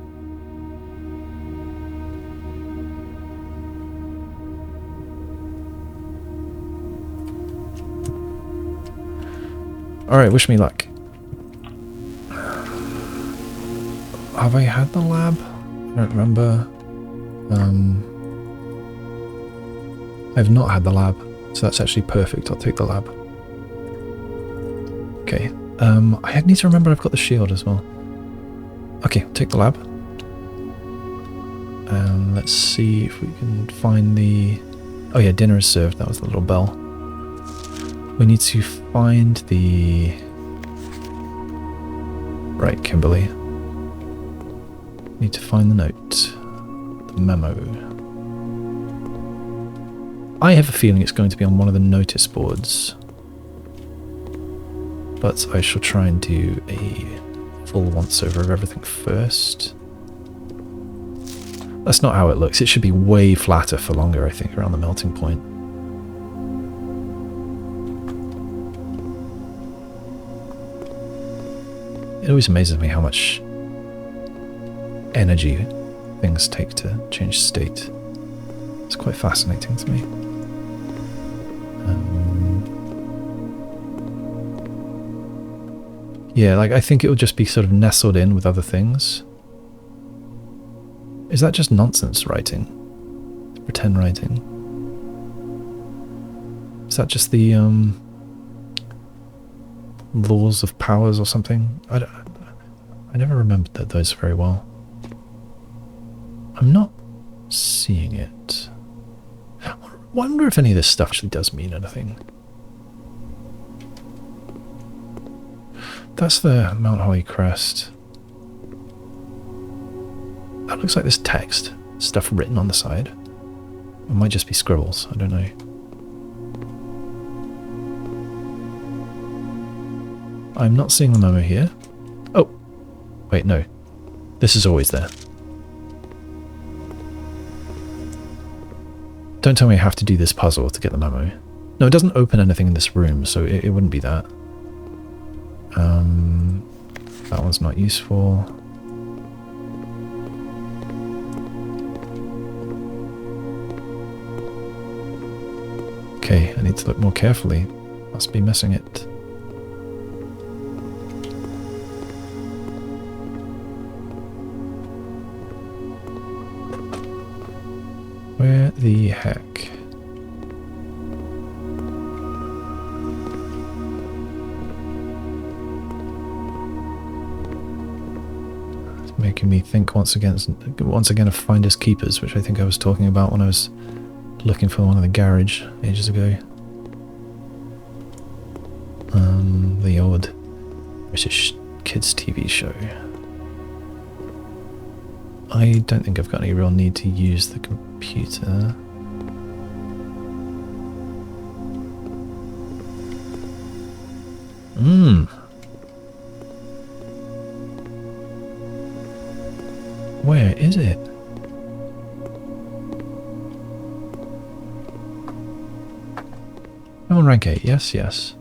Alright, wish me luck. Have I had the lab? I don't remember. I've not had the lab, so that's actually perfect. I'll take the lab. Okay. I need to remember I've got the shield as well. Okay, I'll take the lab. Let's see if we can find the... Oh yeah, dinner is served. That was the little bell. We need to find the... Right, Kimberly. Need to find the note. The memo. I have a feeling it's going to be on one of the notice boards. But I shall try and do a full once-over of everything first. That's not how it looks. It should be way flatter for longer, I think, around the melting point. It always amazes me how much energy things take to change state. It's quite fascinating to me. Yeah, like I think it will just be sort of nestled in with other things. Is that just nonsense writing? Pretend writing? Is that just the laws of powers or something? I never remembered those very well. I'm not seeing it. I wonder if any of this stuff actually does mean anything. That's the Mount Holly crest. That looks like there's text. Stuff written on the side. It might just be scribbles, I don't know. I'm not seeing the memo here. Oh! Wait, no. This is always there. Don't tell me I have to do this puzzle to get the memo. No, it doesn't open anything in this room, so it wouldn't be that. That one's not useful. Okay, I need to look more carefully. Must be missing it. Where the heck? It's making me think once again of finders keepers, which I think I was talking about when I was looking for one in the garage ages ago. The old British kids TV show. I don't think I've got any real need to use the computer. Where is it? I'm on rank 8, yes, yes.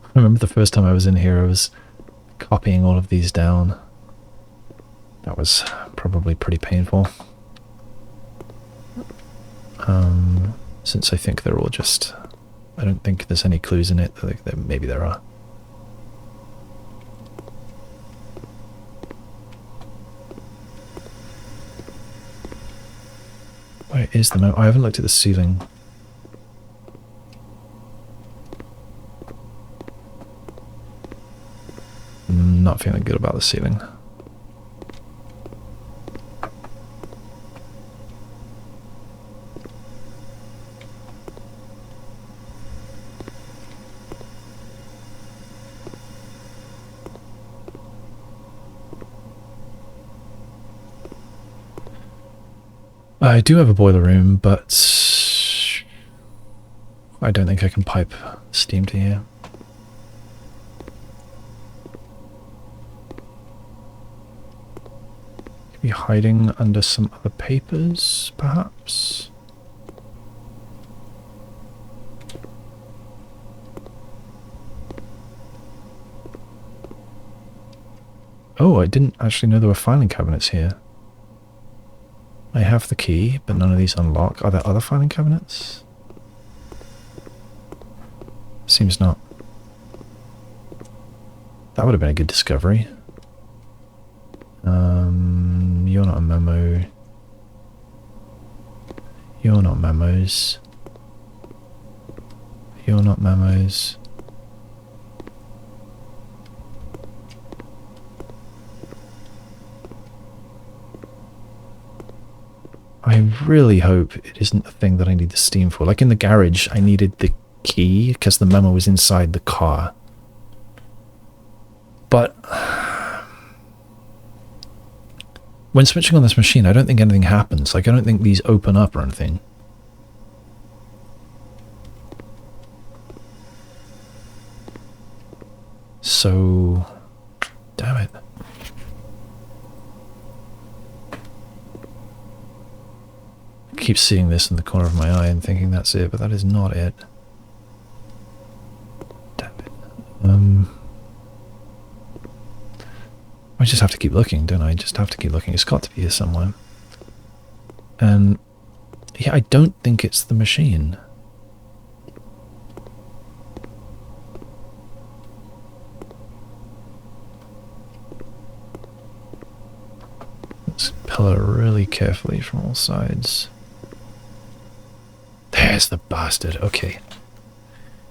I remember the first time I was in here, I was copying all of these down. That was probably pretty painful. Since I think they're all just... I don't think there's any clues in it. Maybe there are. Where is the memo? I haven't looked at the ceiling. Not feeling good about the ceiling. I do have a boiler room, but I don't think I can pipe steam to here. Could be hiding under some other papers, perhaps? Oh, I didn't actually know there were filing cabinets here. I have the key, but none of these unlock. Are there other filing cabinets? Seems not. That would have been a good discovery. You're not a memo. You're not memos. You're not memos. I really hope it isn't the thing that I need the steam for. Like in the garage, I needed the key because the memo was inside the car. But when switching on this machine, I don't think anything happens. Like, I don't think these open up or anything. So, damn it. I keep seeing this in the corner of my eye and thinking that's it, but that is not it. Damn it. I just have to keep looking, don't I? Just have to keep looking. It's got to be here somewhere. And yeah, I don't think it's the machine. Let's pillar really carefully from all sides. There's the bastard. Okay.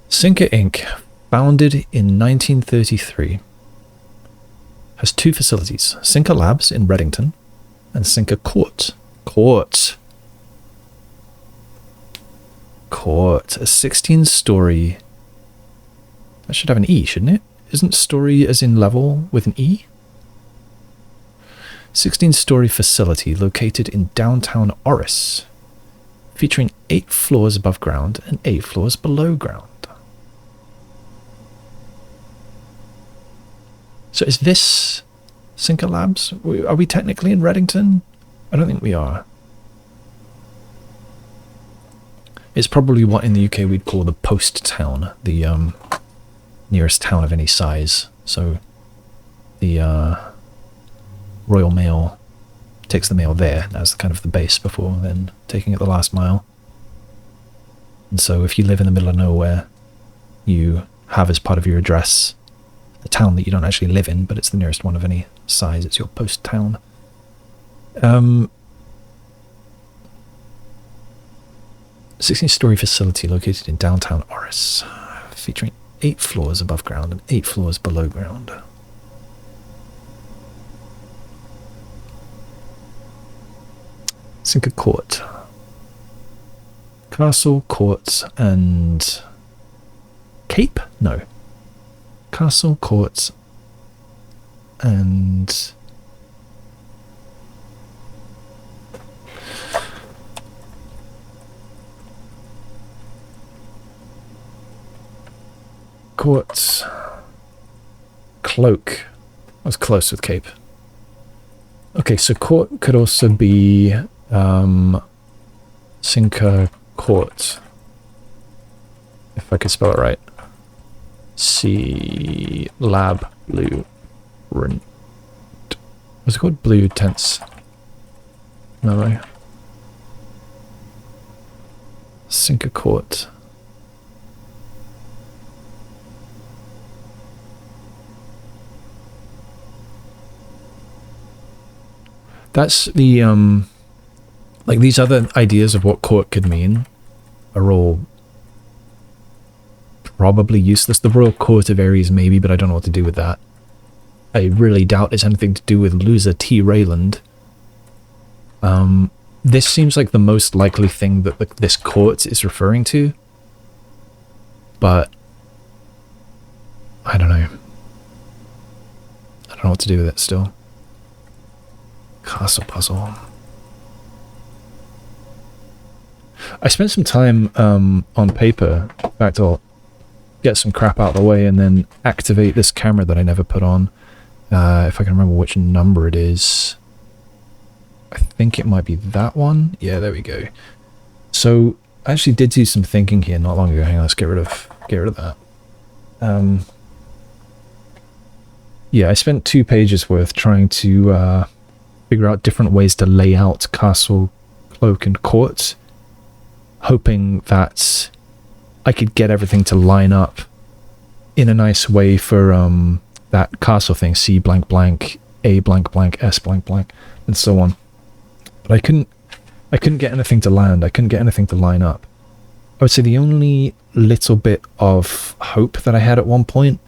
Sinker Inc., founded in 1933, has two facilities, Sinker Labs in Reddington and Sinker Court. Court, a 16-story... That should have an E, shouldn't it? Isn't story as in level with an E? 16-story facility located in downtown Oris, featuring 8 floors above ground and 8 floors below ground. So is this Sinker Labs? Are we technically in Reddington? I don't think we are. It's probably what in the UK we'd call the post town, the nearest town of any size. So the Royal Mail takes the mail there as kind of the base before then taking it the last mile. And so if you live in the middle of nowhere, you have as part of your address the town that you don't actually live in, but it's the nearest one of any size. It's your post town. 16-story facility located in downtown Oris, featuring 8 floors above ground and 8 floors below ground. Sinker Court. Castle, courts, and... Cape? No. Castle, courts, and... Courts, cloak. I was close with Cape. Okay, so court could also be Sinker Court, if I could spell it right. C Lab Blue Rent. What's it called? Blue Tense. No. Sinker Court. That's the, like these other ideas of what court could mean are all probably useless. The Royal Court of Ares maybe, but I don't know what to do with that. I really doubt it's anything to do with loser T. Rayland. This seems like the most likely thing that this court is referring to. But I don't know. I don't know what to do with it still. Castle puzzle. I spent some time on paper. In fact, I'll get some crap out of the way and then activate this camera that I never put on. If I can remember which number it is. I think it might be that one. Yeah, there we go. So I actually did do some thinking here not long ago. Hang on, let's get rid of that. Yeah, I spent 2 pages worth trying to figure out different ways to lay out castle, cloak, and court, hoping that I could get everything to line up in a nice way for that castle thing, C blank blank, A blank blank, S blank blank, and so on. But I couldn't get anything to land. I couldn't get anything to line up. I would say the only little bit of hope that I had at one point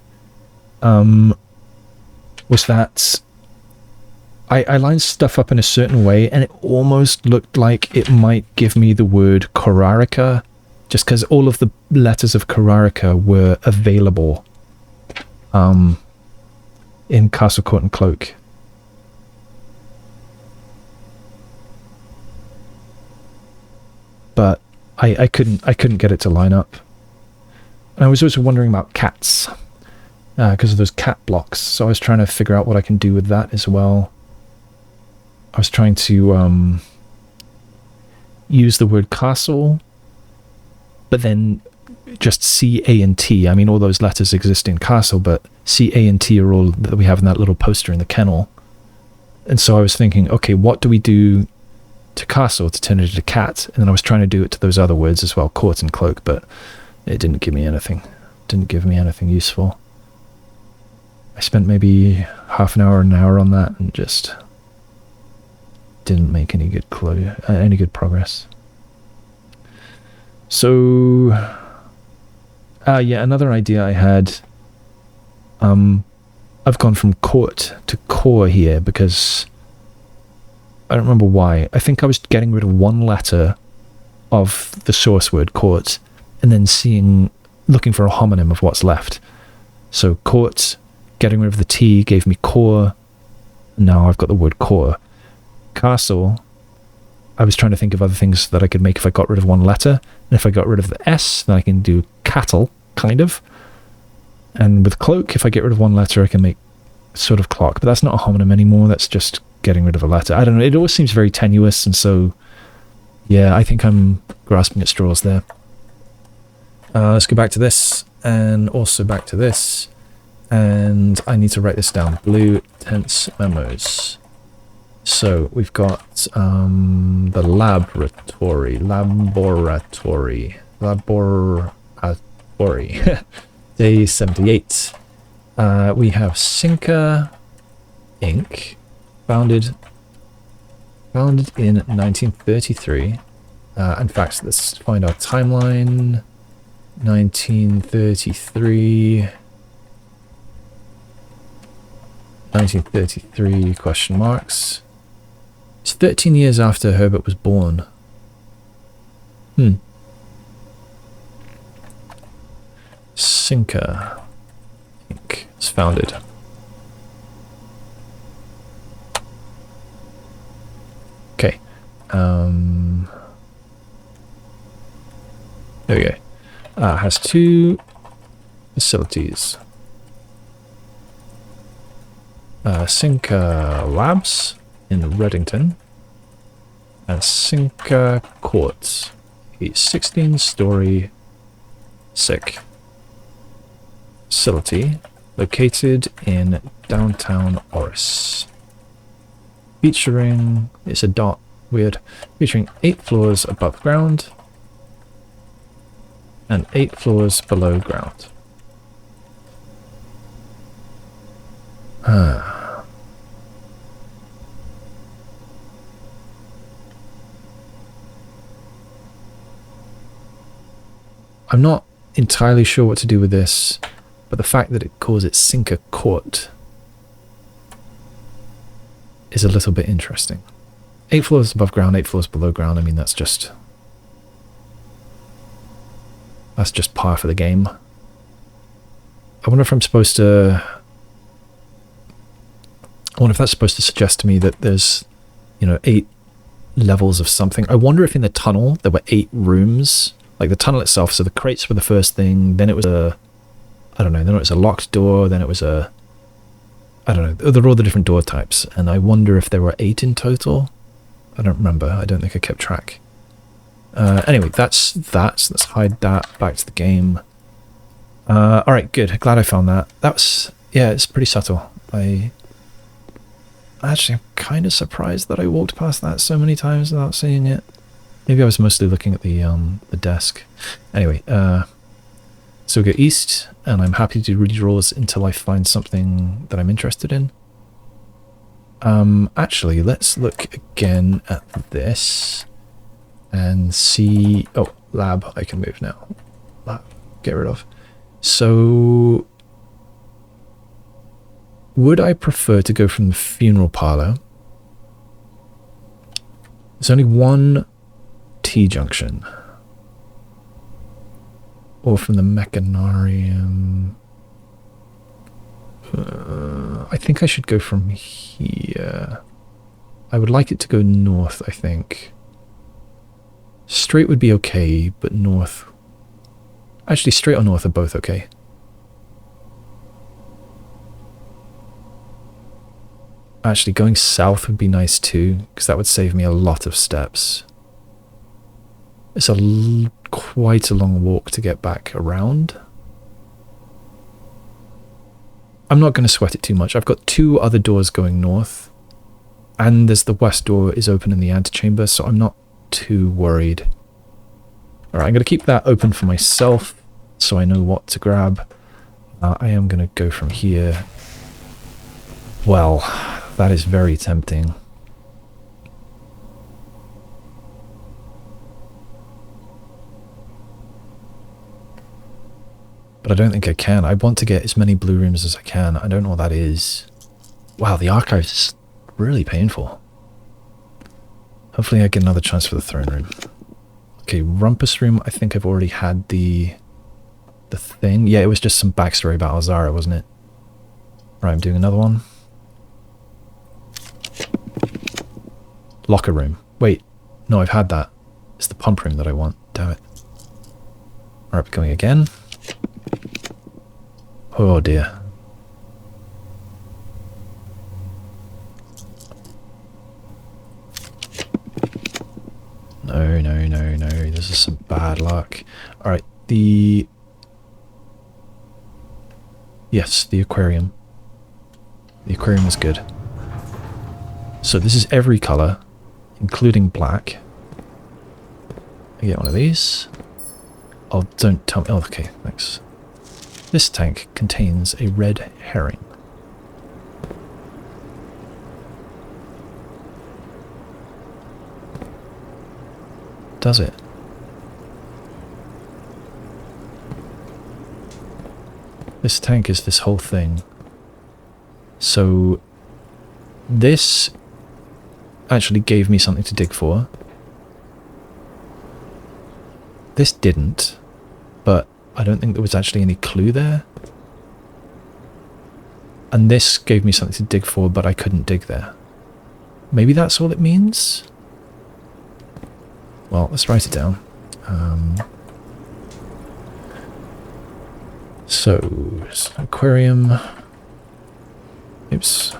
was that I lined stuff up in a certain way, and it almost looked like it might give me the word Korarica, just because all of the letters of Korarica were available in Castle, Court, and Cloak. But I couldn't get it to line up. And I was also wondering about cats, because of those cat blocks, so I was trying to figure out what I can do with that as well. I was trying to use the word castle, but then just C, A, and T. I mean, all those letters exist in castle, but C, A, and T are all that we have in that little poster in the kennel. And so I was thinking, okay, what do we do to castle to turn it into cat? And then I was trying to do it to those other words as well, court and cloak, but it didn't give me anything. Didn't give me anything useful. I spent maybe half an hour on that and just didn't make any good progress. So, yeah, another idea I had. I've gone from court to core here because I don't remember why. I think I was getting rid of one letter of the source word court, and then looking for a homonym of what's left. So court, getting rid of the T gave me core. Now I've got the word core. Castle, I was trying to think of other things that I could make if I got rid of one letter. And if I got rid of the S, then I can do cattle, kind of. And with cloak, if I get rid of one letter, I can make sort of clock. But that's not a homonym anymore. That's just getting rid of a letter. I don't know. It always seems very tenuous. And so, yeah, I think I'm grasping at straws there. Let's go back to this. And also back to this. And I need to write this down. Blue tense memos. So we've got the laboratory, day 78. We have Cinca Inc. founded in 1933. In fact, let's find our timeline. 1933 question marks. It's 13 years after Herbert was born. Cinca Inc. is founded. Okay. There we go. Has 2 facilities. Cinca Labs in Reddington, and Cinca Court, a 16-story facility located in downtown Oris. Featuring, it's a dot, weird, featuring 8 floors above ground and 8 floors below ground. I'm not entirely sure what to do with this, but the fact that it calls it Cinca Court is a little bit interesting. 8 floors above ground, 8 floors below ground. I mean, that's just par for the game. I wonder if I'm supposed to... I wonder if that's supposed to suggest to me that there's, 8 levels of something. I wonder if in the tunnel there were 8 rooms. Like the tunnel itself, so the crates were the first thing, then it was then it was a locked door, then it was I don't know, they're all the different door types, and I wonder if there were 8 in total. I don't remember, I don't think I kept track. Anyway, that's that, so let's hide that, back to the game. Alright, good, glad I found that. Yeah, it's pretty subtle. Actually, I'm kind of surprised that I walked past that so many times without seeing it. Maybe I was mostly looking at the desk. Anyway, so we go east, and I'm happy to do redraws until I find something that I'm interested in. Actually, let's look again at this and see... Oh, lab, I can move now. Lab, get rid of. So, would I prefer to go from the funeral parlor There's only one T-junction. Or from the Mechanarium. I think I should go from here. I would like it to go north, I think. Straight would be okay, but north... Actually, straight or north are both okay. Actually, going south would be nice too, because that would save me a lot of steps. It's quite a long walk to get back around. I'm not going to sweat it too much. I've got 2 other doors going north, and there's the west door is open in the antechamber, so I'm not too worried. Alright, I'm going to keep that open for myself, so I know what to grab. I am going to go from here. Well, that is very tempting. But I don't think I can. I want to get as many blue rooms as I can. I don't know what that is. Wow, the archives is really painful. Hopefully I get another chance for the throne room. Okay, rumpus room. I think I've already had the thing. Yeah, it was just some backstory about Alzara, wasn't it? Right, I'm doing another one. Locker room. Wait, no, I've had that. It's the pump room that I want. Damn it. Alright, going again. Oh dear. No, no, no, no. This is some bad luck. Alright, Yes, the aquarium. The aquarium is good. So this is every colour, including black. I get one of these. Oh, don't tell me. Oh, okay, thanks. This tank contains a red herring. Does it? This tank is this whole thing. So this actually gave me something to dig for. This didn't, but I don't think there was actually any clue there. And this gave me something to dig for, but I couldn't dig there. Maybe that's all it means? Well, let's write it down. So, aquarium. Oops.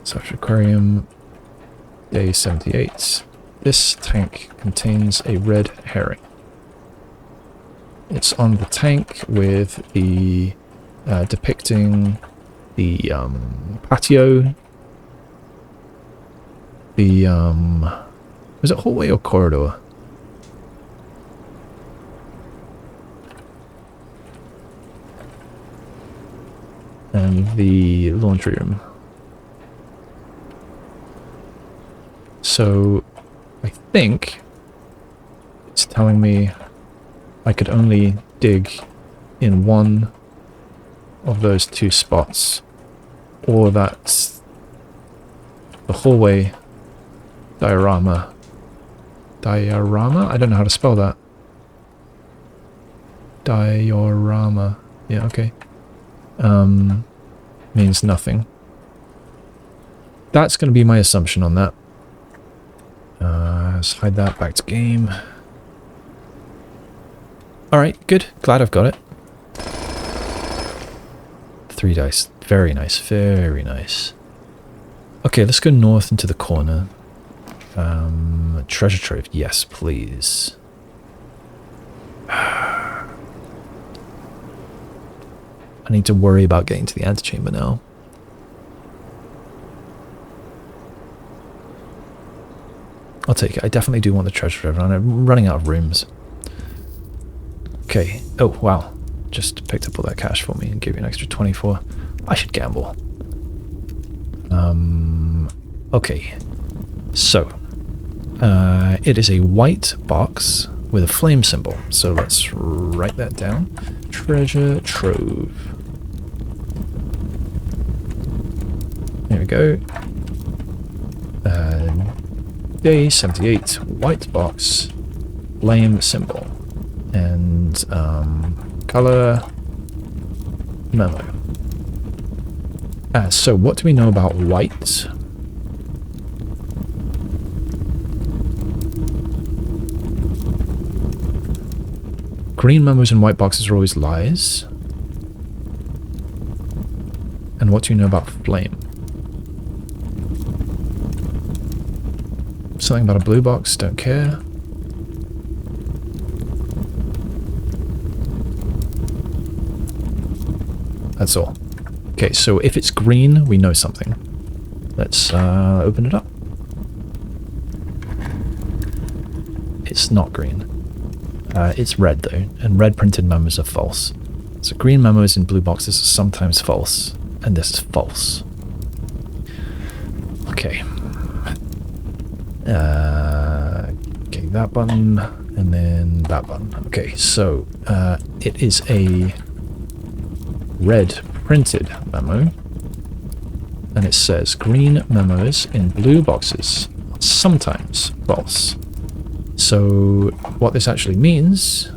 Such aquarium. Day 78. This tank contains a red herring. It's on the tank with the depicting the patio. The was it hallway or corridor? And the laundry room. So I think it's telling me I could only dig in one of those 2 spots, or that's the hallway diorama. Diorama? I don't know how to spell that. Diorama. Yeah, okay. Means nothing. That's going to be my assumption on that. Let's hide that back to game. Alright, good. Glad I've got it. 3 dice. Very nice, very nice. Okay, let's go north into the corner. Treasure trove. Yes, please. I need to worry about getting to the antechamber now. I'll take it. I definitely do want the treasure trove, and I'm running out of rooms. Okay. Oh, wow. Just picked up all that cash for me and gave you an extra 24. I should gamble. Okay. So, it is a white box with a flame symbol. So let's write that down. Treasure trove. There we go. Day 78, white box, flame symbol, and color memo. So what do we know about white? Green memos and white boxes are always lies. And what do you know about flame? Something about a blue box, don't care. That's all. Okay, so if it's green, we know something. Let's open it up. It's not green. It's red though, and red printed memos are false. So green memos in blue boxes are sometimes false, and this is false. Okay. Okay, that button, and then that button. Okay, so it is a red printed memo, and it says green memos in blue boxes are sometimes false. So what this actually means,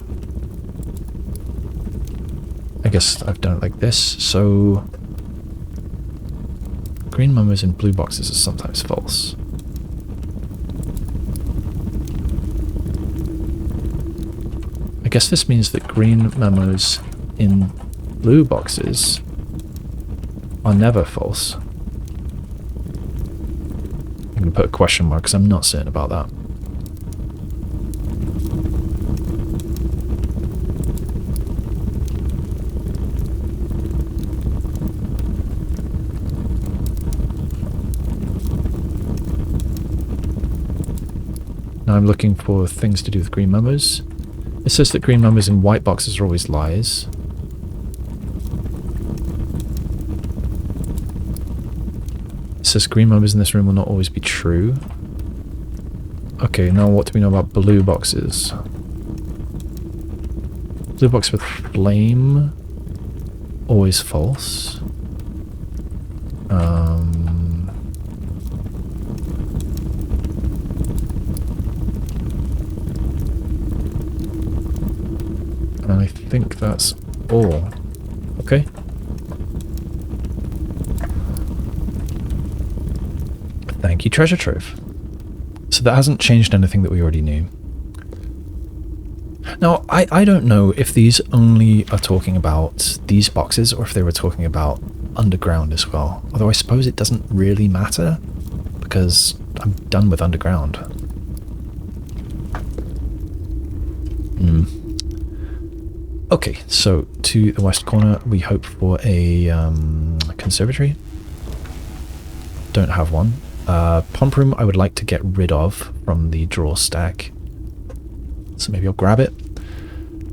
I guess I've done it like this, so green memos in blue boxes are sometimes false. I guess this means that green memos in blue boxes are never false. I'm going to put a question mark because I'm not certain about that. Now I'm looking for things to do with green memos. It says that green memos in white boxes are always lies. It says green memos in this room will not always be true. Okay, now what do we know about blue boxes? Blue box with flame, always false. And I think that's all. Okay. Thank you, treasure trove. So that hasn't changed anything that we already knew. Now, I don't know if these only are talking about these boxes or if they were talking about underground as well. Although I suppose it doesn't really matter because I'm done with underground. Okay, so to the west corner, we hope for a conservatory. Don't have one. Pump room I would like to get rid of from the drawer stack. So maybe I'll grab it.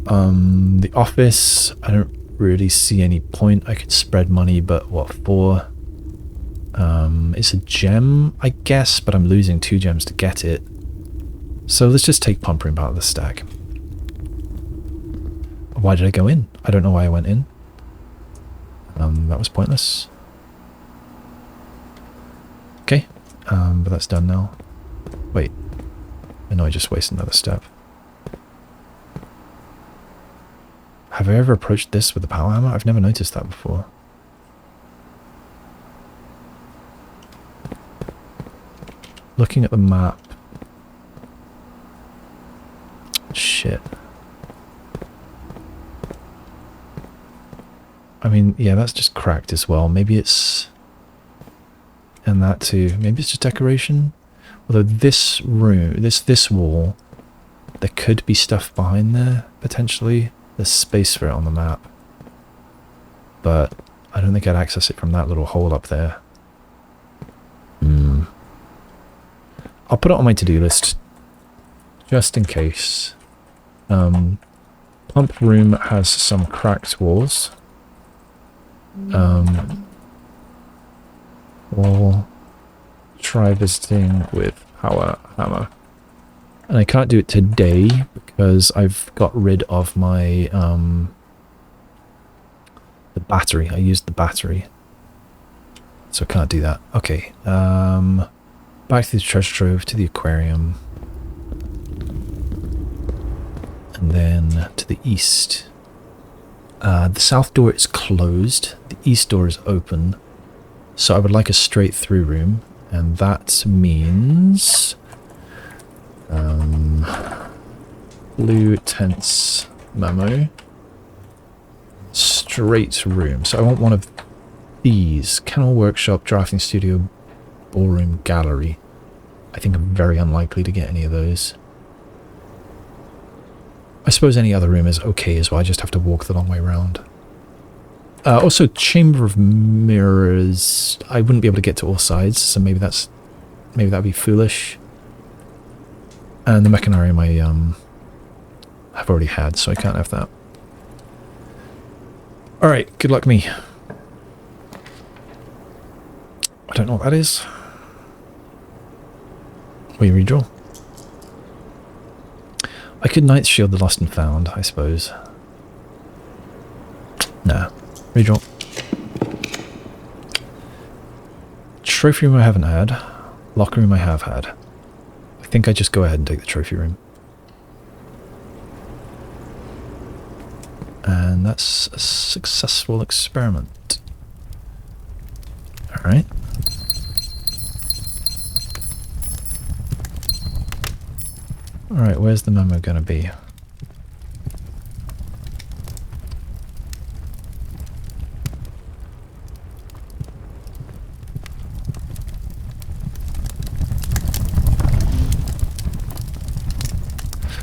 The office, I don't really see any point. I could spread money, but what for? It's a gem, I guess, but I'm losing 2 gems to get it. So let's just take pump room out of the stack. Why did I go in? I don't know why I went in. That was pointless. Okay, but that's done now. Wait. I know I just wasted another step. Have I ever approached this with a power hammer? I've never noticed that before. Looking at the map. Shit. I mean, yeah, that's just cracked as well. Maybe it's... And that too. Maybe it's just decoration. Although this room, this wall, there could be stuff behind there, potentially. There's space for it on the map. But I don't think I'd access it from that little hole up there. I'll put it on my to-do list. Just in case. Pump room has some cracked walls. We'll try visiting with power hammer. And I can't do it today because I've got rid of my the battery. I used the battery. So I can't do that. Okay. Back to the treasure trove, to the aquarium. And then to the east. The south door is closed. The east door is open. So I would like a straight through room. And that means... blue tense memo. Straight room. So I want one of these. Kennel, workshop, drafting studio, ballroom, gallery. I think I'm very unlikely to get any of those. I suppose any other room is okay as well. I just have to walk the long way around. Also, chamber of mirrors. I wouldn't be able to get to all sides, so maybe that'd be foolish. And the Mechanarium I have already had, so I can't have that. All right, good luck me. I don't know what that is. Will you redraw? I could Knight's Shield the Lost and Found, I suppose. Nah. Redraw. Trophy room I haven't had. Locker room I have had. I think I just go ahead and take the trophy room. And that's a successful experiment. Alright. Alright, where's the memo gonna be?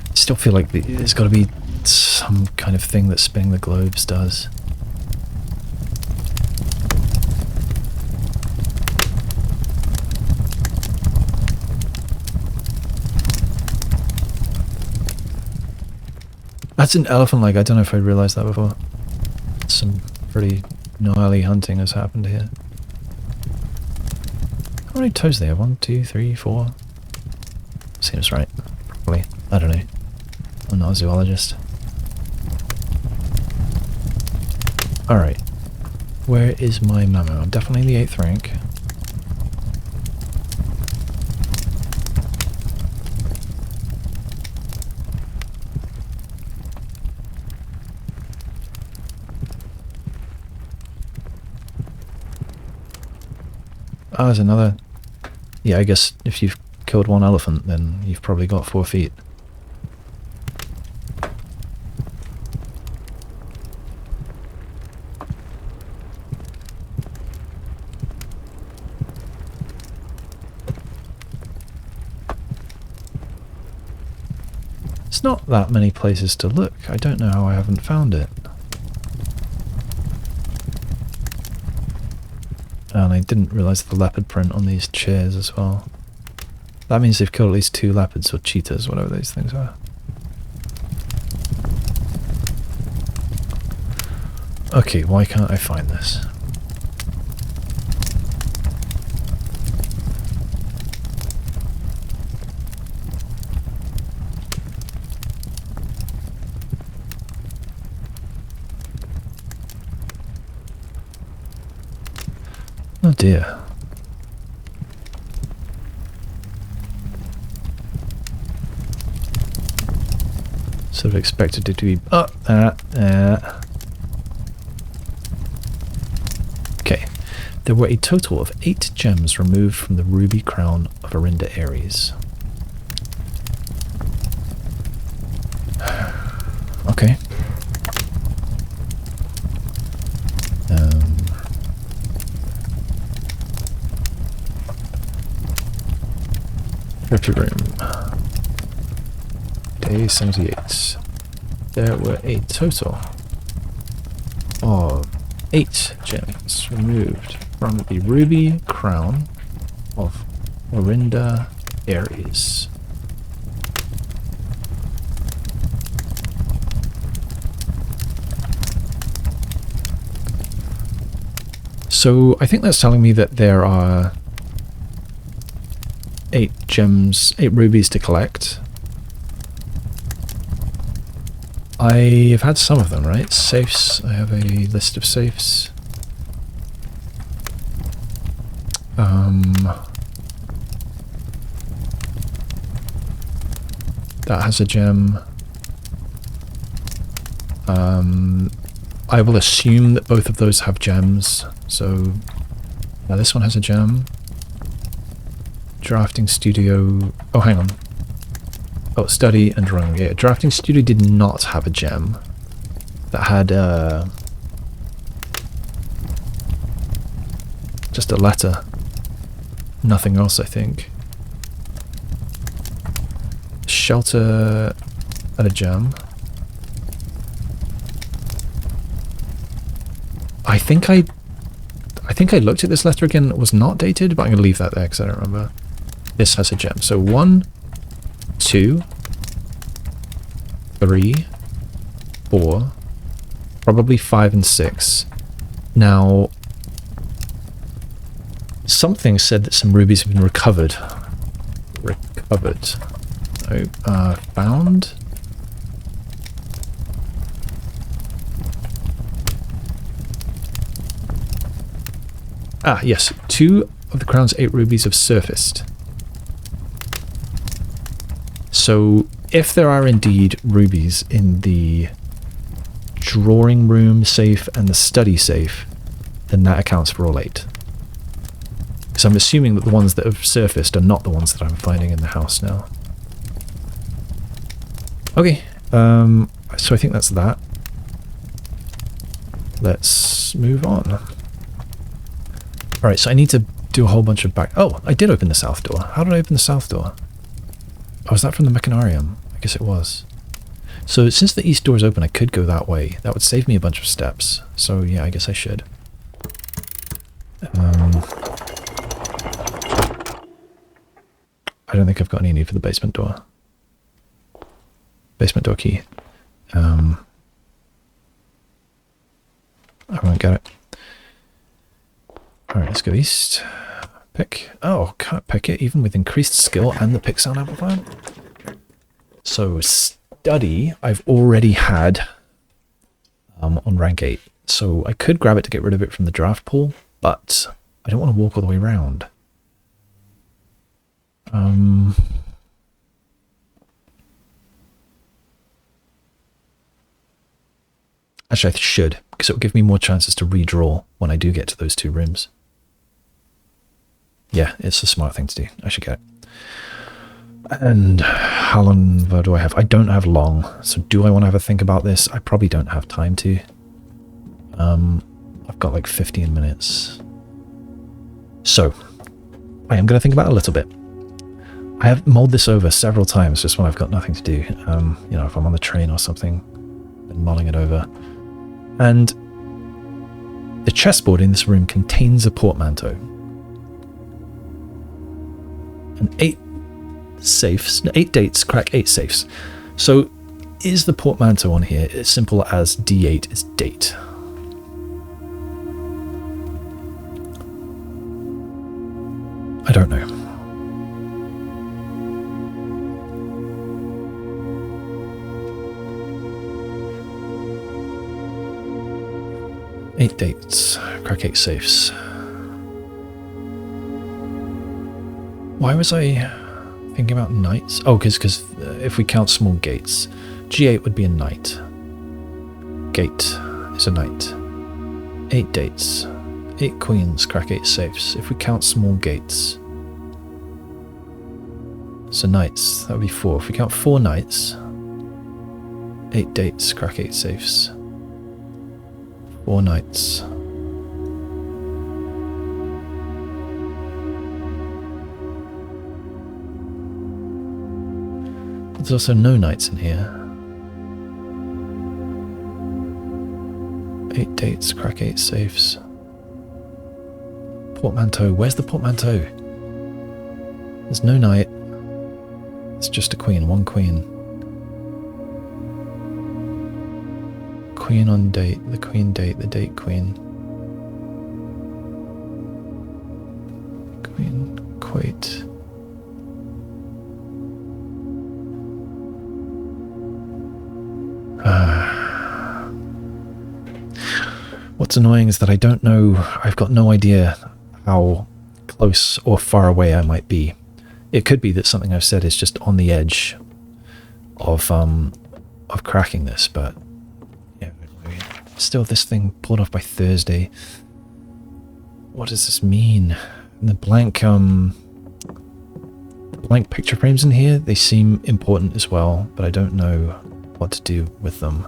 I still feel like there's got to be some kind of thing that spinning the globes does. That's an elephant leg. I don't know if I realised that before. Some pretty gnarly hunting has happened here. How many toes do they have? 1, 2, 3, 4. Seems right. Probably. I don't know. I'm not a zoologist. Alright. Where is my memo? I'm definitely in the 8th rank. Oh, there's another... Yeah, I guess if you've killed one elephant, then you've probably got 4 feet. It's not that many places to look. I don't know how I haven't found it. And I didn't realise the leopard print on these chairs as well. That means they've killed at least 2 leopards or cheetahs, whatever those things are. Okay, why can't I find this? Oh dear. Sort of expected it to be... Okay. There were a total of 8 gems removed from the ruby crown of Rotunda Ares. Okay. Treasure room. Day 78. There were a total of 8 gems removed from the ruby crown of Rotunda Ares. So I think that's telling me that there are 8 gems, 8 rubies to collect. I have had some of them, right? Safes. I have a list of safes. That has a gem. I will assume that both of those have gems. So, now this one has a gem. Drafting studio. Oh, hang on. Oh, study and drawing. Yeah, drafting studio did not have a gem. That had just a letter. Nothing else, I think. Shelter and a gem. I think I looked at this letter again. It was not dated, but I'm going to leave that there because I don't remember. This has a gem. So 1, 2, 3, 4, probably 5 and 6. Now, something said that some rubies have been recovered. Oh, found? Ah, yes. 2 of the crown's 8 rubies have surfaced. So, if there are indeed rubies in the drawing room safe and the study safe, then that accounts for all 8. So I'm assuming that the ones that have surfaced are not the ones that I'm finding in the house now. Okay, so I think that's that. Let's move on. Alright, so I need to do a whole bunch of back... Oh, I did open the south door. How did I open the south door? Oh, was that from the Mechanarium? I guess it was. So since the east door is open, I could go that way. That would save me a bunch of steps. So yeah, I guess I should. I don't think I've got any need for the basement door. Basement door key. I won't get it. Alright, let's go east. Pick. Oh, can't pick it even with increased skill and the pick sound amplifier. So, study, I've already had on rank 8. So I could grab it to get rid of it from the draft pool, but I don't want to walk all the way around. Actually, I should, because it will give me more chances to redraw when I do get to those 2 rooms. Yeah, it's a smart thing to do. I should get it. And how long do I have? I don't have long, so do I want to have a think about this? I probably don't have time to. I've got like 15 minutes. So, I am going to think about it a little bit. I have mulled this over several times just when I've got nothing to do. You know, if I'm on the train or something, and mulling it over. And the chessboard in this room contains a portmanteau. And 8 safes, 8 dates, crack 8 safes. So is the portmanteau on here as simple as D8 is date? I don't know. Eight dates, crack 8 safes. Why was I thinking about knights? Oh, because if we count small gates, G8 would be a knight. Gate is a knight. 8 dates, 8 queens, crack 8 safes. If we count small gates, so knights, that would be 4. If we count 4 knights, 8 dates, crack 8 safes. 4 knights. There's also no knights in here. 8 dates, crack 8 safes. Portmanteau. Where's the portmanteau? There's no knight. It's just a queen. 1 queen. Queen on date. The queen date. The date queen. Queen quate. What's annoying is that I don't know, I've got no idea how close or far away I might be. It could be that something I've said is just on the edge of cracking this, but yeah, still this thing pulled off by Thursday. What does this mean? And the blank picture frames in here, they seem important as well, but I don't know what to do with them.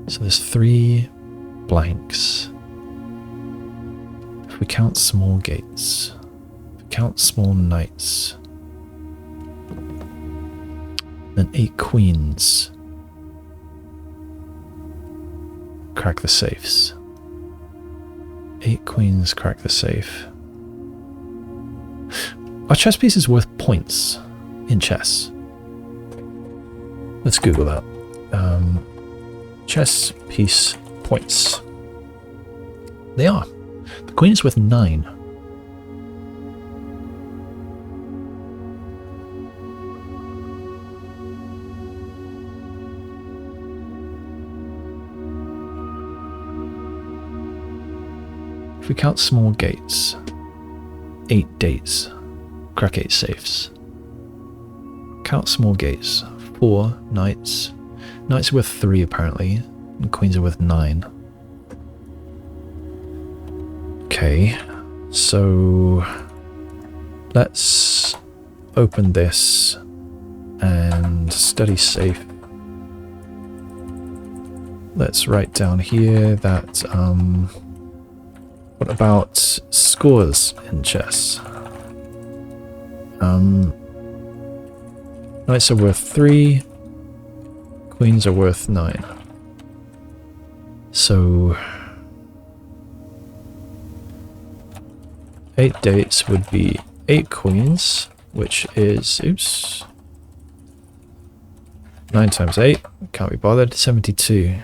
So there's 3 blanks. If we count small gates, if we count small knights, then 8 queens. Crack the safes. 8 queens crack the safe. Are chess pieces worth points in chess? Let's Google that. Chess piece points. They are. The queen is worth 9. If we count small gates, 8 dates, crack 8 safes. Count small gates, 4 knights. Knights are worth 3 apparently, and queens are worth 9. Okay, so let's open this and study safe. Let's write down here that what about scores in chess? Knights are worth 3, queens are worth 9. So 8 dates would be 8 queens, which is, oops, 9 times 8, can't be bothered, 72.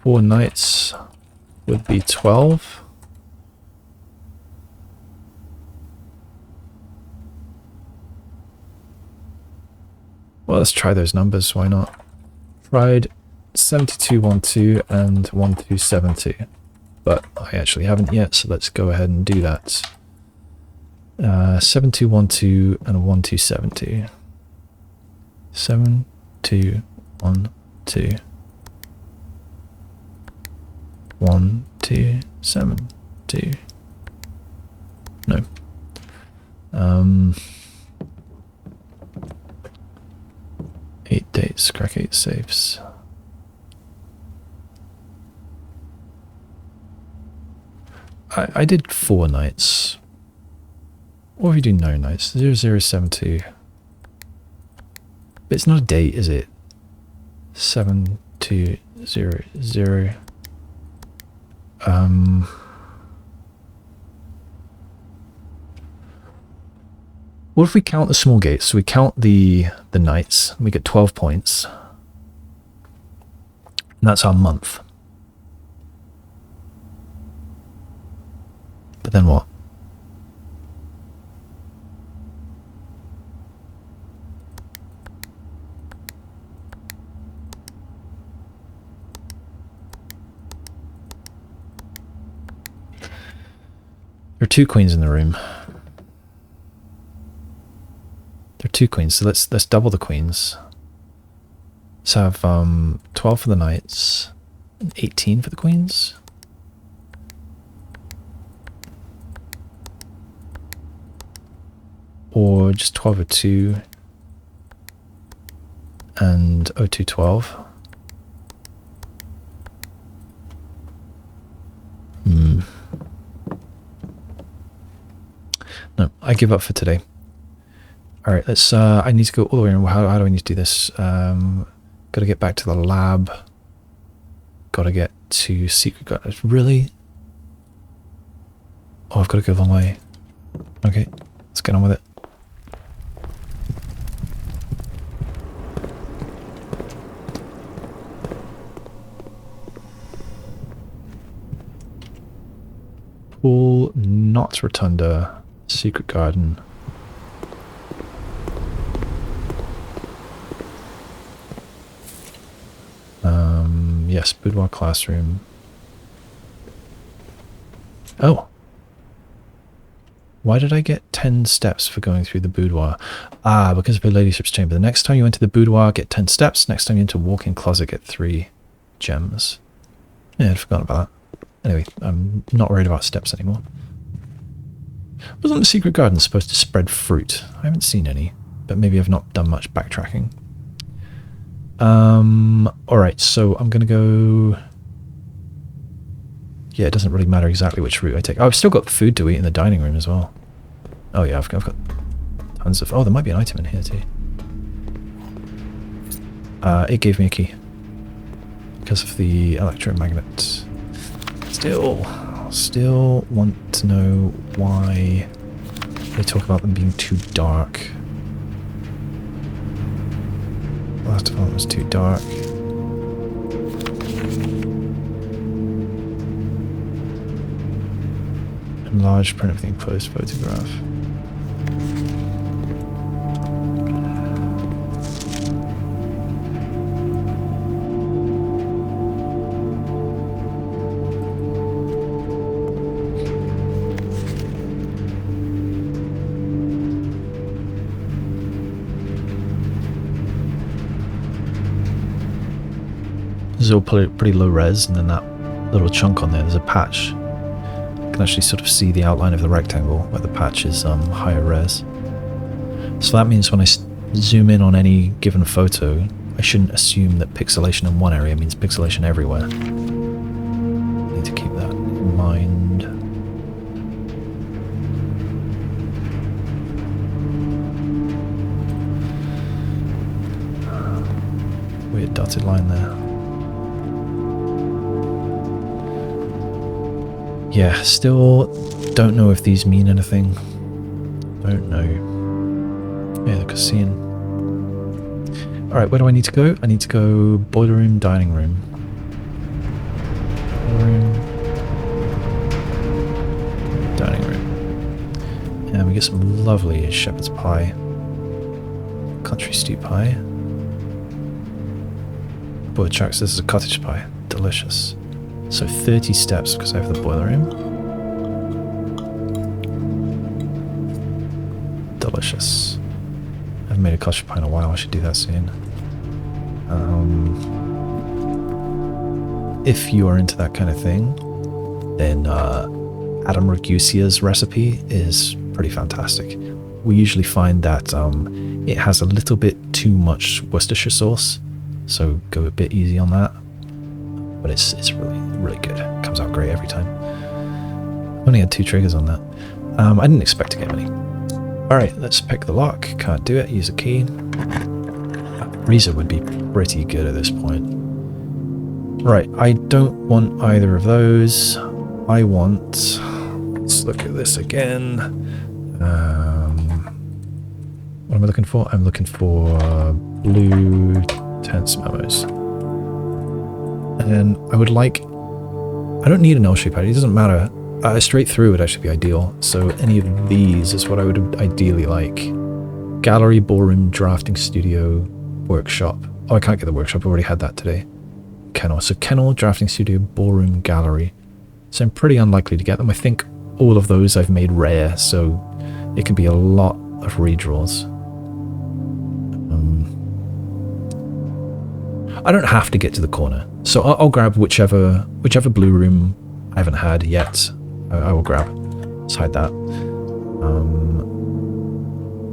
4 knights would be 12. Well, let's try those numbers, why not? Tried 7212 and 1272, but I actually haven't yet, so let's go ahead and do that. 7212 and 1272. 7212. 1272. No. 8 dates, crack 8 safes. I did 4 nights. What if you do no nights? 0072. But it's not a date, is it? 7200. What if we count the small gates? So we count the nights, we get 12 points. And that's our month. But then what? There are 2 queens in the room. There are 2 queens, so let's double the queens. Let's have 12 for the knights, and 18 for the queens. Or just 12 or 2 and 0212. No, I give up for today. Alright, let's, I need to go all the way around. How do I need to do this? Gotta get back to the lab. Gotta get to secret guard. Really? Oh, I've got to go the long way. Okay, let's get on with it. Pool, not Rotunda. Secret garden. Yes, boudoir classroom. Oh. Why did I get 10 steps for going through the boudoir? Ah, because of the Ladyship's chamber. The next time you enter the boudoir, get 10 steps. Next time you enter a walk-in closet, get 3 gems. Yeah, I'd forgotten about that. Anyway, I'm not worried about steps anymore. Wasn't the secret garden supposed to spread fruit? I haven't seen any, but maybe I've not done much backtracking. Alright, so I'm gonna go... Yeah, it doesn't really matter exactly which route I take. Oh, I've still got food to eat in the dining room as well. Oh yeah, I've got tons of... Oh, there might be an item in here too. It gave me a key. Because of the electromagnet. Still want to know why they talk about them being too dark. Last development was too dark. Enlarged print of the enclosed photograph. This is all pretty low res, and then that little chunk on there's a patch. You can actually sort of see the outline of the rectangle where the patch is higher res. So that means when I zoom in on any given photo, I shouldn't assume that pixelation in one area means pixelation everywhere. I need to keep that in mind. Weird dotted line there. Yeah, still don't know if these mean anything. Don't know. Yeah, the casino. Alright, where do I need to go? I need to go boiler room, dining room. Boiler room. Dining room. And we get some lovely shepherd's pie. Country stew pie. Boy, tracks, this is a cottage pie. Delicious. So 30 steps because I have the boiler room. Delicious. I haven't made a cottage pie in a while, I should do that soon. If you are into that kind of thing, then Adam Ragusia's recipe is pretty fantastic. We usually find that it has a little bit too much Worcestershire sauce, so go a bit easy on that. But it's really good. It comes out great every time. Only had 2 triggers on that. I didn't expect to get many. Alright, let's pick the lock. Can't do it. Use a key. Freezer would be pretty good at this point. Right, I don't want either of those. I want... Let's look at this again. What am I looking for? I'm looking for blue tense memos. And I would like... I don't need an L-shape pattern, it doesn't matter. Straight through would actually be ideal. So any of these is what I would ideally like. Gallery, ballroom, drafting studio, workshop. Oh, I can't get the workshop, I already had that today. Kennel. So kennel, drafting studio, ballroom, gallery. So I'm pretty unlikely to get them. I think all of those I've made rare, so it can be a lot of redraws. I don't have to get to the corner, so I'll grab whichever blue room I haven't had yet. I will grab. Let's hide that.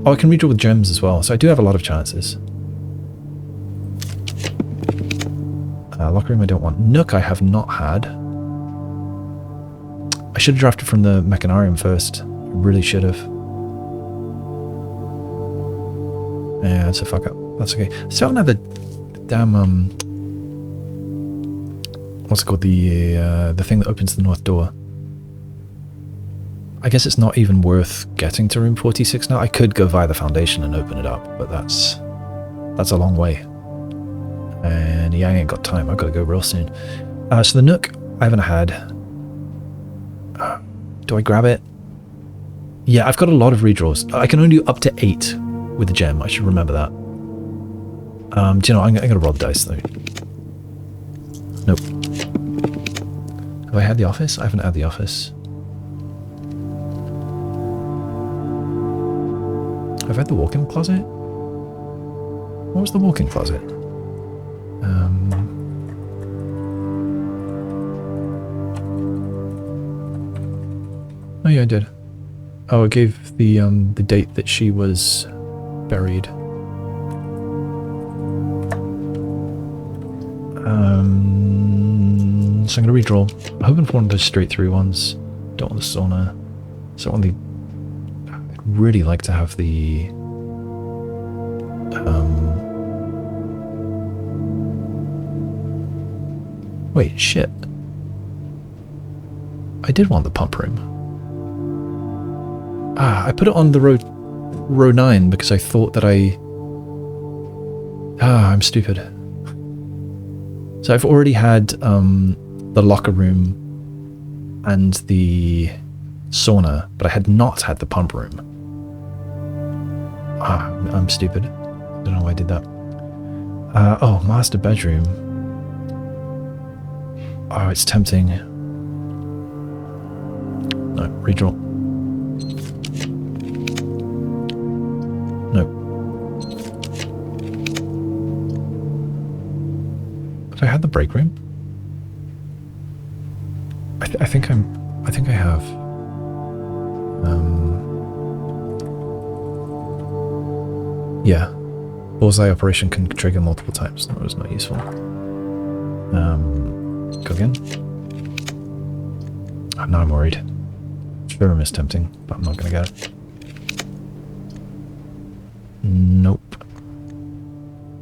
Oh, I can redraw with gems as well, so I do have a lot of chances. Locker room I don't want. Nook I have not had. I should have drafted from the Mechanarium first. I really should have. Yeah, that's a fuck up. That's okay. Still don't have the damn what's it called, the thing that opens the north door. I guess it's not even worth getting to room 46 now. I could go via the foundation and open it up, but that's a long way. And yeah, I ain't got time. I've got to go real soon. So the Nook I haven't had. Do I grab it? Yeah, I've got a lot of redraws. I can only do up to 8 with the gem. I should remember that. Do you know, I'm going to roll the dice though. Nope. Have I had the office? I haven't had the office. I've had the walk-in closet. What was the walk-in closet? Oh yeah, I did. Oh, it gave the date that she was buried. So I'm gonna redraw. I'm hoping for one of those straight through ones. Don't want the sauna. So on the, I'd really like to have the wait, shit. I did want the pump room. Ah, I put it on the row 9 because I thought that I'm stupid. So I've already had the locker room and the sauna, but I had not had the pump room. Ah, I'm stupid. I don't know why I did that. Oh, master bedroom. Oh, it's tempting. No, redraw. No. Did I have the break room? I think I have. Yeah. Bullseye operation can trigger multiple times. That was not useful. Go again. Oh, now I'm worried. Sure, is tempting, but I'm not going to get it. Nope.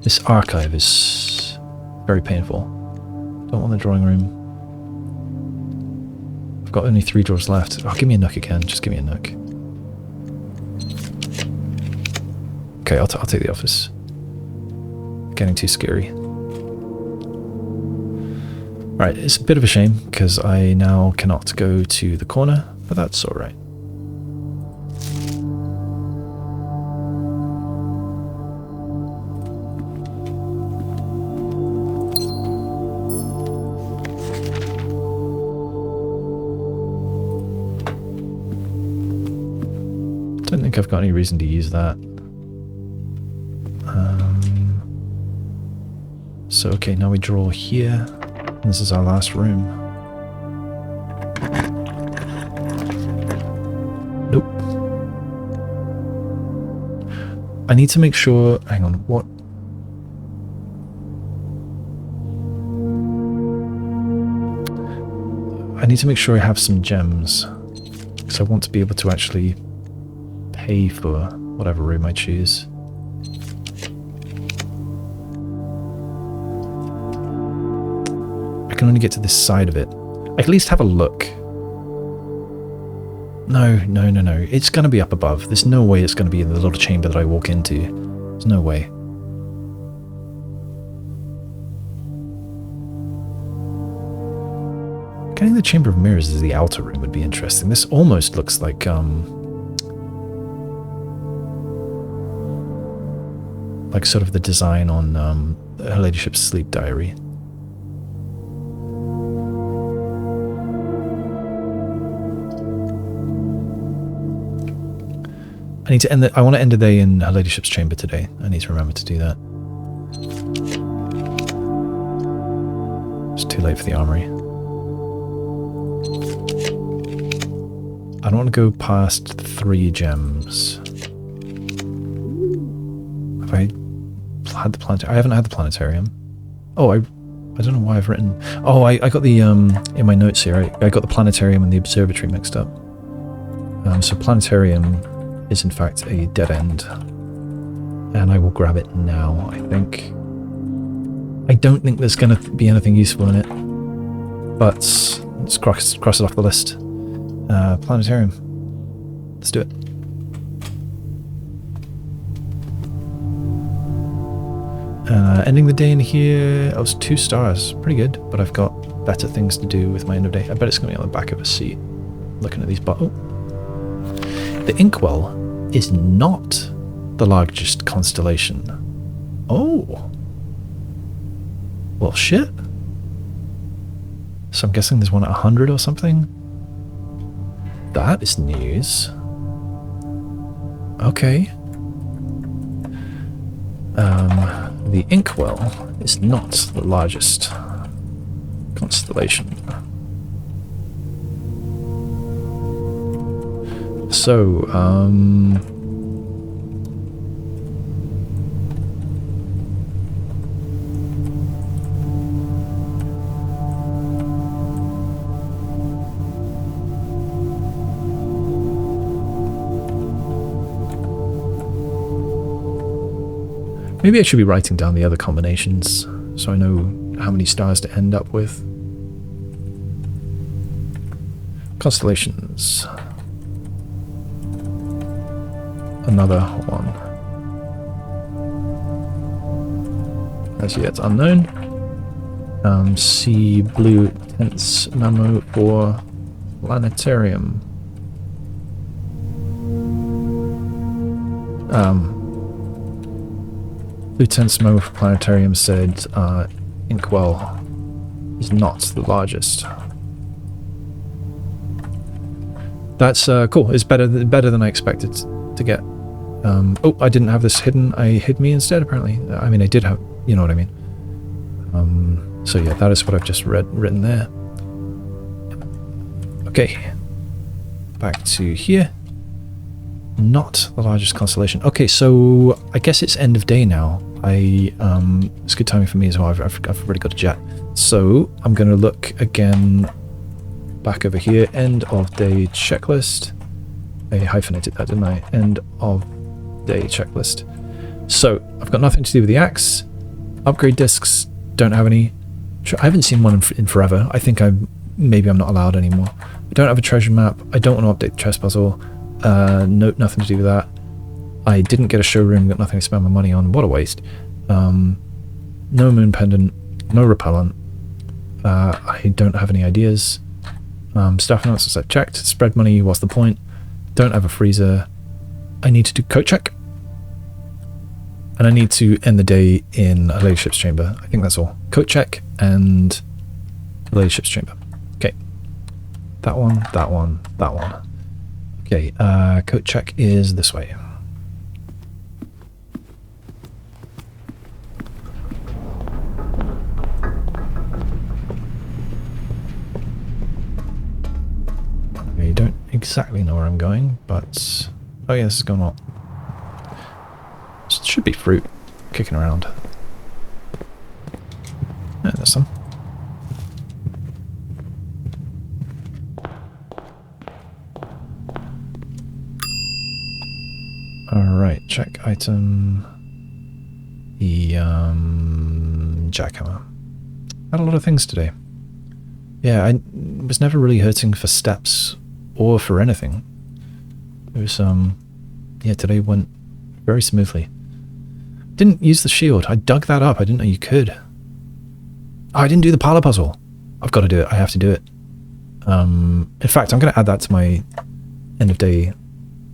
This archive is very painful. Don't want the drawing room. I've got only 3 drawers left. Oh, give me a nook again. Just give me a nook. Okay, I'll take the office. Getting too scary. Right, it's a bit of a shame because I now cannot go to the corner, but that's alright. Don't think I've got any reason to use that. So okay, now we draw here. This is our last room. Nope. I need to make sure... Hang on, what? I need to make sure I have some gems. Because I want to be able to actually pay for whatever room I choose. I can only get to this side of it. I can at least have a look. No. It's going to be up above. There's no way it's going to be in the little chamber that I walk into. There's no way. Getting the Chamber of Mirrors as the outer room would be interesting. This almost looks like sort of the design on Her Ladyship's Sleep Diary. I need to end I want to end the day in Her Ladyship's chamber today. I need to remember to do that. It's too late for the armory. I don't want to go past 3 gems. Have I had the planetarium? I haven't had the planetarium. Oh, I don't know why I've written... Oh, I got the, in my notes here, I got the planetarium and the observatory mixed up. So planetarium is in fact a dead end. And I will grab it now, I think. I don't think there's going to be anything useful in it. But let's cross it off the list. Planetarium. Let's do it. Ending the day in here, I was 2 stars. Pretty good, but I've got better things to do with my end of day. I bet it's going to be on the back of a seat. Looking at these bottles. The Inkwell is not the largest constellation. Oh. Well, shit. So I'm guessing there's one at 100 or something? That is news. Okay. The inkwell is not the largest constellation. So, maybe I should be writing down the other combinations so I know how many stars to end up with. Constellations. Another one. As yet unknown. See blue tense memo for Planetarium. Blue tense memo for Planetarium said inkwell is not the largest. That's cool. It's better than I expected to get. Oh, I didn't have this hidden. I hid me instead, apparently. I mean, I did have, you know what I mean. So yeah, that is what I've just written there. Okay. Back to here. Not the largest constellation. Okay, so I guess it's end of day now. It's good timing for me as well. I've already got a jet. So I'm going to look again back over here. End of day checklist. I hyphenated that, didn't I? End of day checklist. So I've got nothing to do with the axe. Upgrade discs, don't have any. I haven't seen one in forever. I think maybe I'm not allowed anymore. I don't have a treasure map. I don't want to update the chess puzzle. No, nothing to do with that. I didn't get a showroom, got nothing to spend my money on. What a waste. No moon pendant, no repellent. I don't have any ideas. Staff announcements I've checked. Spread money, what's the point? Don't have a freezer. I need to do coat check. And I need to end the day in a Ladyship's chamber. I think that's all. Coat check and Ladyship's chamber. Okay. That one, that one, that one. Okay, coat check is this way. I don't exactly know where I'm going, but... Oh yeah, this is going on. It should be fruit kicking around. Yeah, there's some. Alright, check item. The jackhammer. Had a lot of things today. Yeah, I was never really hurting for steps or for anything. It was yeah, today went very smoothly. Didn't use the shield. I dug that up. I didn't know you could. Oh, I didn't do the parlor puzzle. I've got to do it. I have to do it. In fact, I'm going to add that to my end of day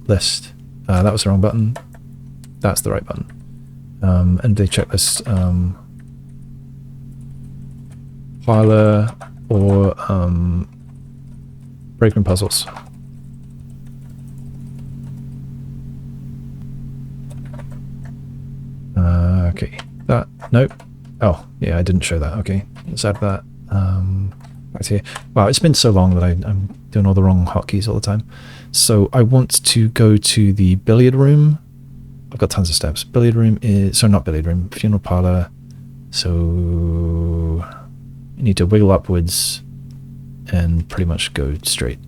list. That was the wrong button. That's the right button. End of day checklist. Parlor or break room puzzles. Okay, that, nope. Oh, yeah, I didn't show that. Okay, let's add that. Back here. Wow, it's been so long that I'm doing all the wrong hotkeys all the time. So I want to go to the billiard room. I've got tons of steps. Billiard room is, so not billiard room, funeral parlor. So you need to wiggle upwards and pretty much go straight.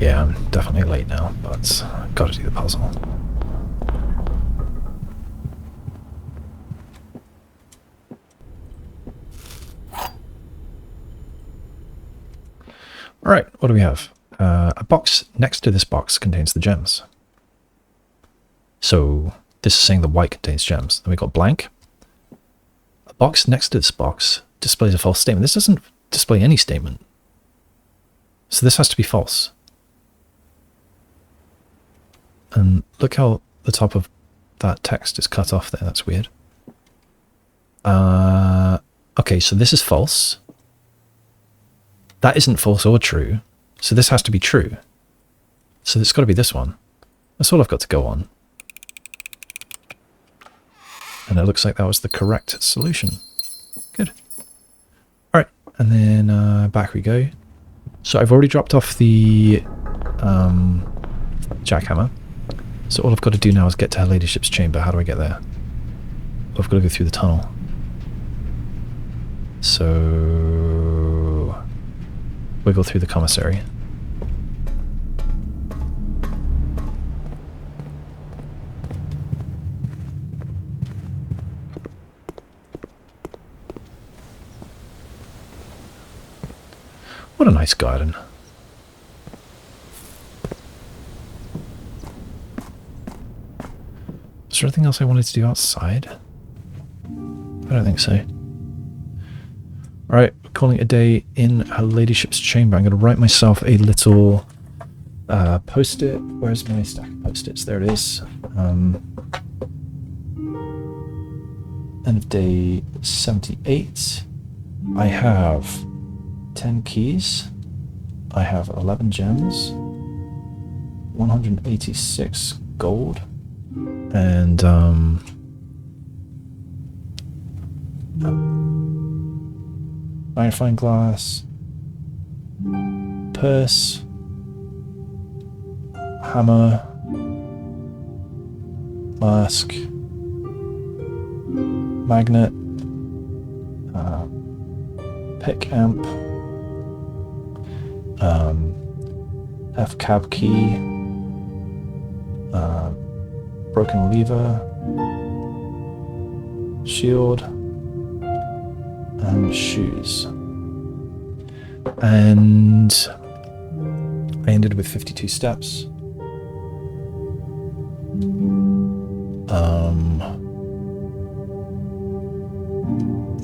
Yeah, I'm definitely late now, but I've got to do the puzzle. Alright, what do we have? A box next to this box contains the gems. So this is saying the white contains gems. Then we got blank. A box next to this box displays a false statement. This doesn't display any statement. So this has to be false. And look how the top of that text is cut off there. That's weird. Okay, so this is false. That isn't false or true. So this has to be true. So it's got to be this one. That's all I've got to go on. And it looks like that was the correct solution. Good. Alright, and then back we go. So I've already dropped off the jackhammer. So all I've got to do now is get to her ladyship's chamber. How do I get there? I've got to go through the tunnel. So wiggle through the commissary. What a nice garden. Is there anything else I wanted to do outside? I don't think so. Alright, we're calling it a day in her ladyship's chamber. I'm going to write myself a little post-it. Where's my stack of post-its? There it is. End of day 78. I have 10 keys. I have 11 gems. 186 gold. And magnifying glass, purse, hammer, mask, magnet, pick amp, F cab key, broken lever, shield, and shoes. And I ended with 52 steps.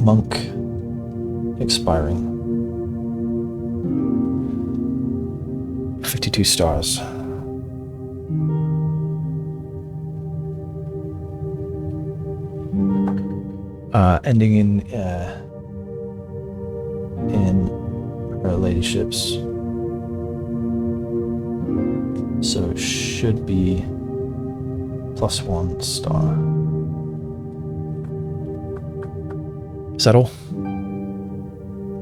Monk expiring. 52 stars. Ending in her ladyship's, so it should be +1 star. Is that all?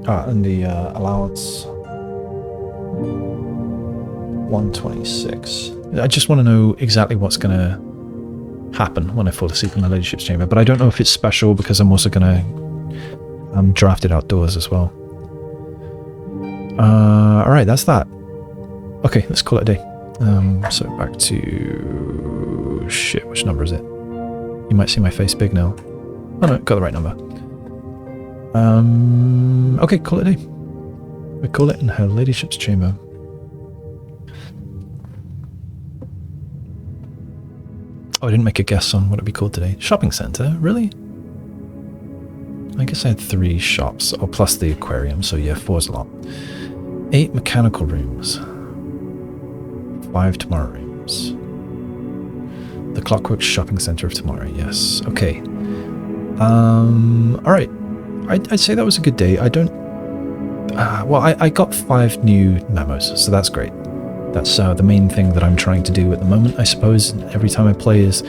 And the allowance 126. I just want to know exactly what's going to happen when I fall asleep in the ladyship's chamber, but I don't know if it's special because I'm also going to draft it outdoors as well. Alright, that's that. Okay, let's call it a day. So back to... shit, which number is it? You might see my face big now. Oh no, got the right number. Okay, call it a day. We call it in her ladyship's chamber. Oh, I didn't make a guess on what it'd be called today. Shopping centre? Really? I guess I had 3 shops. Oh, plus the aquarium, so yeah, 4's a lot. 8 mechanical rooms. 5 tomorrow rooms. The clockwork shopping centre of tomorrow, yes. Okay. Alright. I'd say that was a good day. I don't... well, I got 5 new memos, so that's great. That's the main thing that I'm trying to do at the moment, I suppose, every time I play, is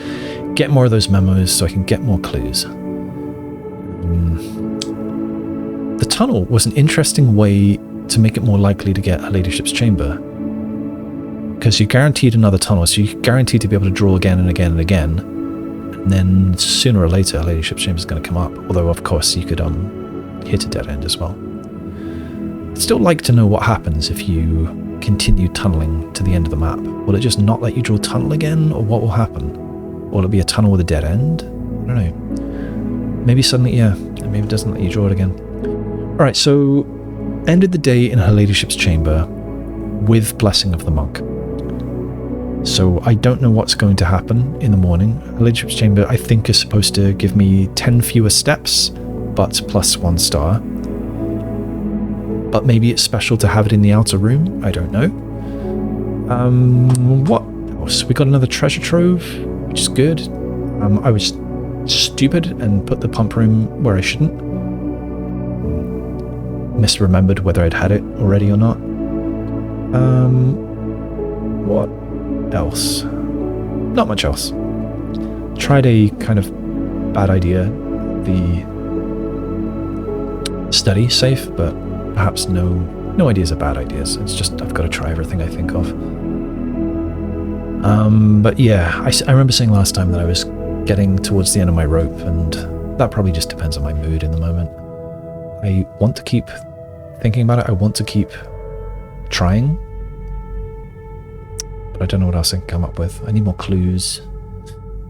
get more of those memos so I can get more clues. The tunnel was an interesting way to make it more likely to get a ladyship's chamber, because you're guaranteed another tunnel, so you're guaranteed to be able to draw again and again and again, and then sooner or later a ladyship's chamber is going to come up, although of course you could hit a dead end as well. I'd still like to know what happens if you continue tunneling to the end of the map. Will it just not let you draw a tunnel again, or what will happen? Will it be a tunnel with a dead end? I don't know. Maybe suddenly, yeah, maybe it doesn't let you draw it again. Alright, so ended the day in her ladyship's chamber with blessing of the monk. So I don't know what's going to happen in the morning. Her ladyship's chamber, I think, is supposed to give me 10 fewer steps, but +1 star. But maybe it's special to have it in the outer room. I don't know. What else? We got another treasure trove, which is good. I was stupid and put the pump room where I shouldn't. misremembered whether I'd had it already or not. What else? Not much else. Tried a kind of bad idea, the study safe, but perhaps no ideas are bad ideas. It's just I've got to try everything I think of. But yeah, I remember saying last time that I was getting towards the end of my rope, and that probably just depends on my mood in the moment. I want to keep thinking about it. I want to keep trying, but I don't know what else I can come up with. I need more clues.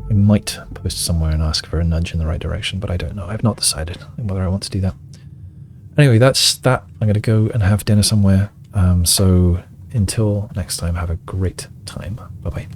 I might post somewhere and ask for a nudge in the right direction, but I don't know. I've not decided whether I want to do that. Anyway, that's that. I'm going to go and have dinner somewhere. So until next time, have a great time. Bye-bye.